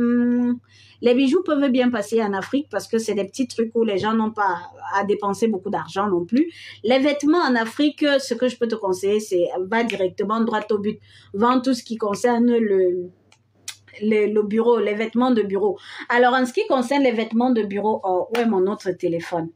Les bijoux peuvent bien passer en Afrique parce que c'est des petits trucs où les gens n'ont pas à dépenser beaucoup d'argent non plus. Les vêtements en Afrique, ce que je peux te conseiller, c'est va directement droit au but. Vends tout ce qui concerne le bureau, les vêtements de bureau. Alors, en ce qui concerne les vêtements de bureau, où est mon autre téléphone?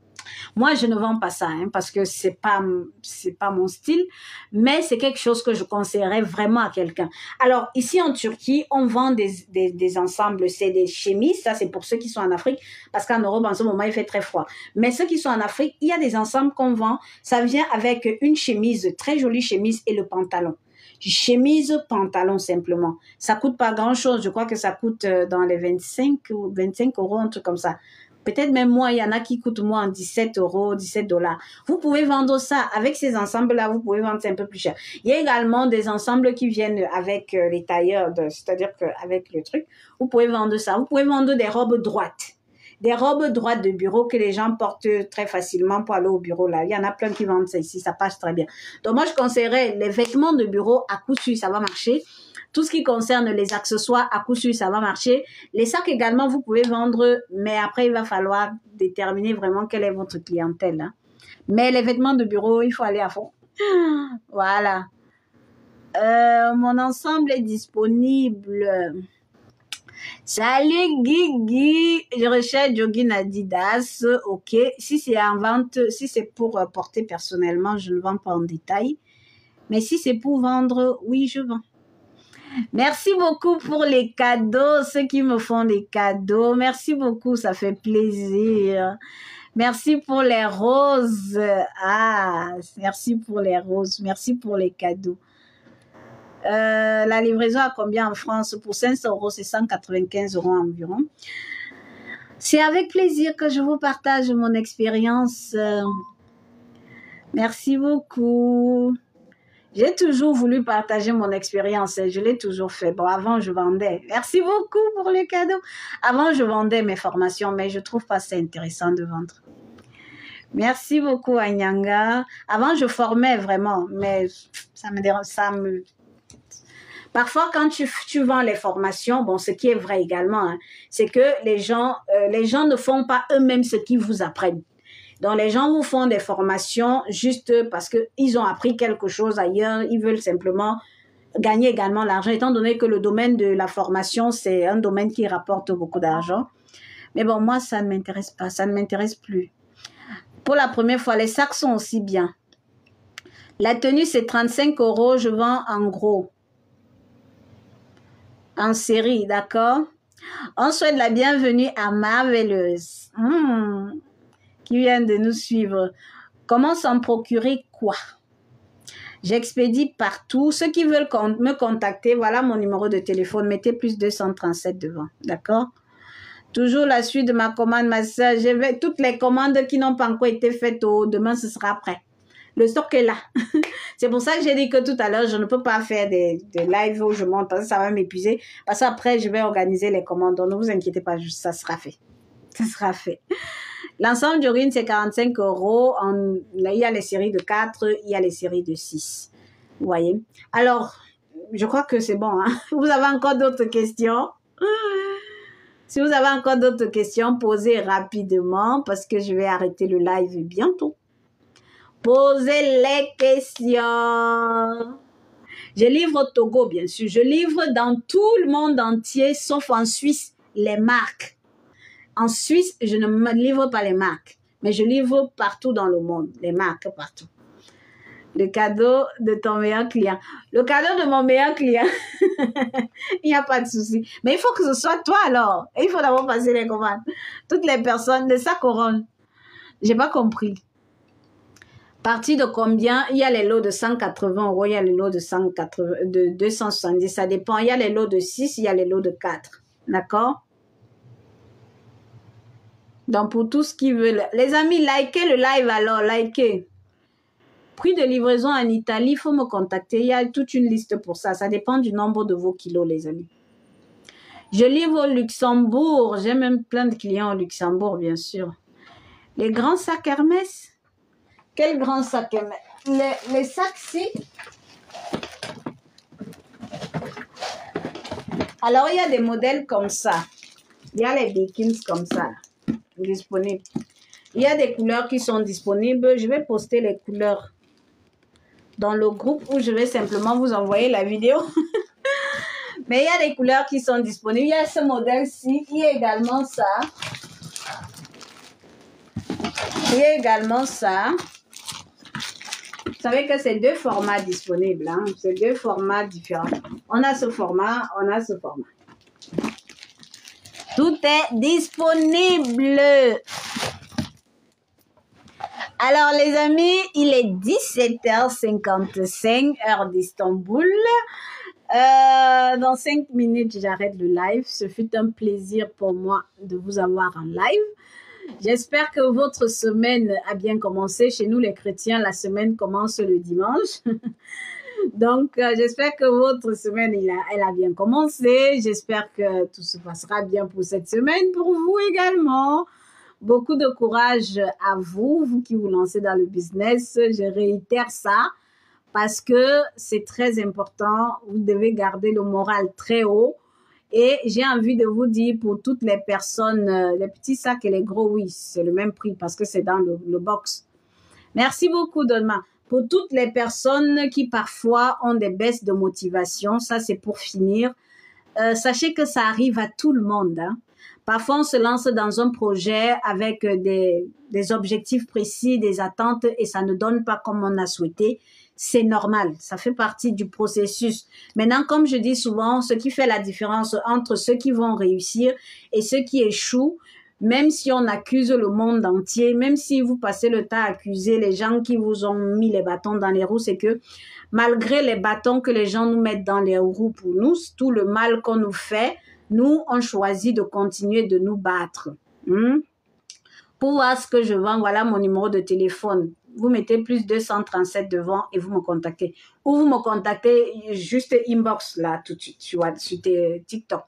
Moi, je ne vends pas ça parce que c'est pas mon style, mais c'est quelque chose que je conseillerais vraiment à quelqu'un. Alors, ici en Turquie, on vend des ensembles, c'est des chemises, ça c'est pour ceux qui sont en Afrique, parce qu'en Europe, en ce moment, il fait très froid. Mais ceux qui sont en Afrique, il y a des ensembles qu'on vend, ça vient avec une chemise, très jolie chemise et le pantalon. Chemise, pantalon simplement. Ça coûte pas grand-chose, je crois que ça coûte dans les 25 euros, un truc comme ça. Peut-être même moins, il y en a qui coûtent moins 17 euros, 17 dollars. Vous pouvez vendre ça avec ces ensembles-là, vous pouvez vendre ça un peu plus cher. Il y a également des ensembles qui viennent avec les tailleurs, c'est-à-dire qu'avec le truc, vous pouvez vendre ça. Vous pouvez vendre des robes droites. Des robes droites de bureau que les gens portent très facilement pour aller au bureau là. Il y en a plein qui vendent ça ici, ça passe très bien. Donc moi, je conseillerais les vêtements de bureau à coup sûr, ça va marcher. Tout ce qui concerne les accessoires, à coup sûr, ça va marcher. Les sacs également, vous pouvez vendre, mais après, il va falloir déterminer vraiment quelle est votre clientèle. Hein. Mais les vêtements de bureau, il faut aller à fond. Voilà. Mon ensemble est disponible. Salut Guigui, je recherche jogging Adidas, ok. Si c'est en vente, si c'est pour porter personnellement, je ne vends pas en détail. Mais si c'est pour vendre, oui, je vends. Merci beaucoup pour les cadeaux, ceux qui me font des cadeaux. Merci beaucoup, ça fait plaisir. Merci pour les roses. Ah, merci pour les roses. Merci pour les cadeaux. La livraison à combien en France? Pour 500 euros, c'est 195 euros environ. C'est avec plaisir que je vous partage mon expérience. Merci beaucoup. J'ai toujours voulu partager mon expérience et je l'ai toujours fait. Bon, avant, je vendais. Merci beaucoup pour le cadeau. Avant, je vendais mes formations, mais je trouve pas ça intéressant de vendre. Merci beaucoup, Anyanga. Avant, je formais vraiment, mais ça me dérange, Parfois, quand tu vends les formations, bon, ce qui est vrai également, hein, c'est que les gens ne font pas eux-mêmes ce qu'ils vous apprennent. Donc, les gens vous font des formations juste parce qu'ils ont appris quelque chose ailleurs. Ils veulent simplement gagner également l'argent, étant donné que le domaine de la formation, c'est un domaine qui rapporte beaucoup d'argent. Mais bon, moi, ça ne m'intéresse pas, ça ne m'intéresse plus. Pour la première fois, les sacs sont aussi bien. La tenue, c'est 35 euros. Je vends en gros. En série, d'accord? On souhaite la bienvenue à Marvelous. Qui vient de nous suivre. Comment s'en procurer quoi? J'expédie partout. Ceux qui veulent me contacter, voilà mon numéro de téléphone. Mettez plus 237 devant. D'accord? Toujours la suite de ma commande, ma soeur. Je vais toutes les commandes qui n'ont pas encore été faites. Demain, ce sera prêt. Le stock est là. C'est pour ça que j'ai dit que tout à l'heure, je ne peux pas faire des lives où je monte parce que ça va m'épuiser. Parce qu'après, je vais organiser les commandes. Donc, ne vous inquiétez pas, ça sera fait. Ça sera fait. L'ensemble d'urine, c'est 45 euros. Il y a les séries de 4, il y a les séries de 6. Vous voyez? Alors, je crois que c'est bon. Hein? Vous avez encore d'autres questions? Si vous avez encore d'autres questions, posez rapidement parce que je vais arrêter le live bientôt. Posez les questions. Je livre au Togo, bien sûr. Je livre dans tout le monde entier, sauf en Suisse, les marques. En Suisse, je ne me livre pas les marques, mais je livre partout dans le monde, les marques partout. Le cadeau de ton meilleur client. Le cadeau de mon meilleur client, il n'y a pas de souci. Mais il faut que ce soit toi alors. Et il faut d'abord passer les commandes. Toutes les personnes de sa couronne. Je n'ai pas compris. Partie de combien? Il y a les lots de 180 euros, il y a les lots de 270, ça dépend. Il y a les lots de 6, il y a les lots de 4. D'accord? Donc, pour tout ce qui veut, les amis, likez le live alors, likez. Prix de livraison en Italie, il faut me contacter. Il y a toute une liste pour ça. Ça dépend du nombre de vos kilos, les amis. Je livre au Luxembourg. J'ai même plein de clients au Luxembourg, bien sûr. Les grands sacs Hermès. Quel grand sac Hermès? Les sacs-ci. Alors, il y a des modèles comme ça. Il y a les Bikins comme ça. Disponibles. Il y a des couleurs qui sont disponibles. Je vais poster les couleurs dans le groupe où je vais simplement vous envoyer la vidéo. Mais il y a des couleurs qui sont disponibles. Il y a ce modèle-ci. Il y a également ça. Il y a également ça. Vous savez que c'est deux formats disponibles. Hein? C'est deux formats différents. On a ce format, on a ce format. Tout est disponible. Alors, les amis, il est 17h55, heure d'Istanbul. Dans 5 minutes, j'arrête le live. Ce fut un plaisir pour moi de vous avoir en live. J'espère que votre semaine a bien commencé. Chez nous, les chrétiens, la semaine commence le dimanche. Donc, j'espère que votre semaine, elle a bien commencé. J'espère que tout se passera bien pour cette semaine, pour vous également. Beaucoup de courage à vous, vous qui vous lancez dans le business. Je réitère ça parce que c'est très important. Vous devez garder le moral très haut. Et j'ai envie de vous dire pour toutes les personnes, les petits sacs et les gros, oui, c'est le même prix parce que c'est dans le box. Merci beaucoup, Donma. Pour toutes les personnes qui parfois ont des baisses de motivation, ça c'est pour finir. Sachez que ça arrive à tout le monde. Hein. Parfois, on se lance dans un projet avec des objectifs précis, des attentes et ça ne donne pas comme on a souhaité. C'est normal, ça fait partie du processus. Maintenant, comme je dis souvent, ce qui fait la différence entre ceux qui vont réussir et ceux qui échouent, même si on accuse le monde entier, même si vous passez le temps à accuser les gens qui vous ont mis les bâtons dans les roues, c'est que malgré les bâtons que les gens nous mettent dans les roues pour nous, tout le mal qu'on nous fait, nous, on choisit de continuer de nous battre. Pour voir ce que je vends, voilà mon numéro de téléphone. Vous mettez plus 237 devant et vous me contactez. Ou vous me contactez juste inbox là tout de suite sur TikTok.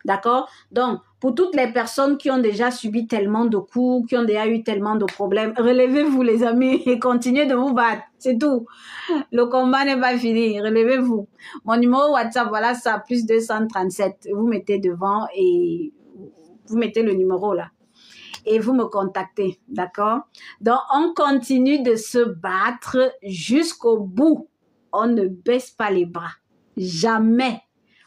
D'accord? Donc, pour toutes les personnes qui ont déjà subi tellement de coups, qui ont déjà eu tellement de problèmes, relevez-vous les amis et continuez de vous battre. C'est tout. Le combat n'est pas fini. Relevez-vous. Mon numéro WhatsApp, voilà ça, plus 237. Vous mettez devant et vous mettez le numéro là. Et vous me contactez, d'accord? Donc, on continue de se battre jusqu'au bout. On ne baisse pas les bras. Jamais.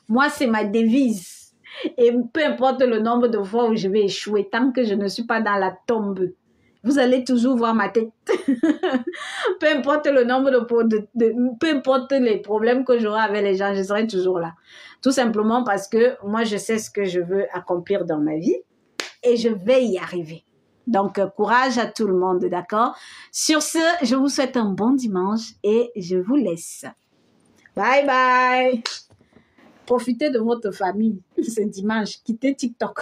Moi, c'est ma devise. Et peu importe le nombre de fois où je vais échouer, tant que je ne suis pas dans la tombe, vous allez toujours voir ma tête. Peu importe le nombre peu importe les problèmes que j'aurai avec les gens, je serai toujours là. Tout simplement parce que moi, je sais ce que je veux accomplir dans ma vie. Et je vais y arriver. Donc, courage à tout le monde, d'accord? Sur ce, je vous souhaite un bon dimanche et je vous laisse. Bye bye! Profitez de votre famille ce dimanche. Quittez TikTok.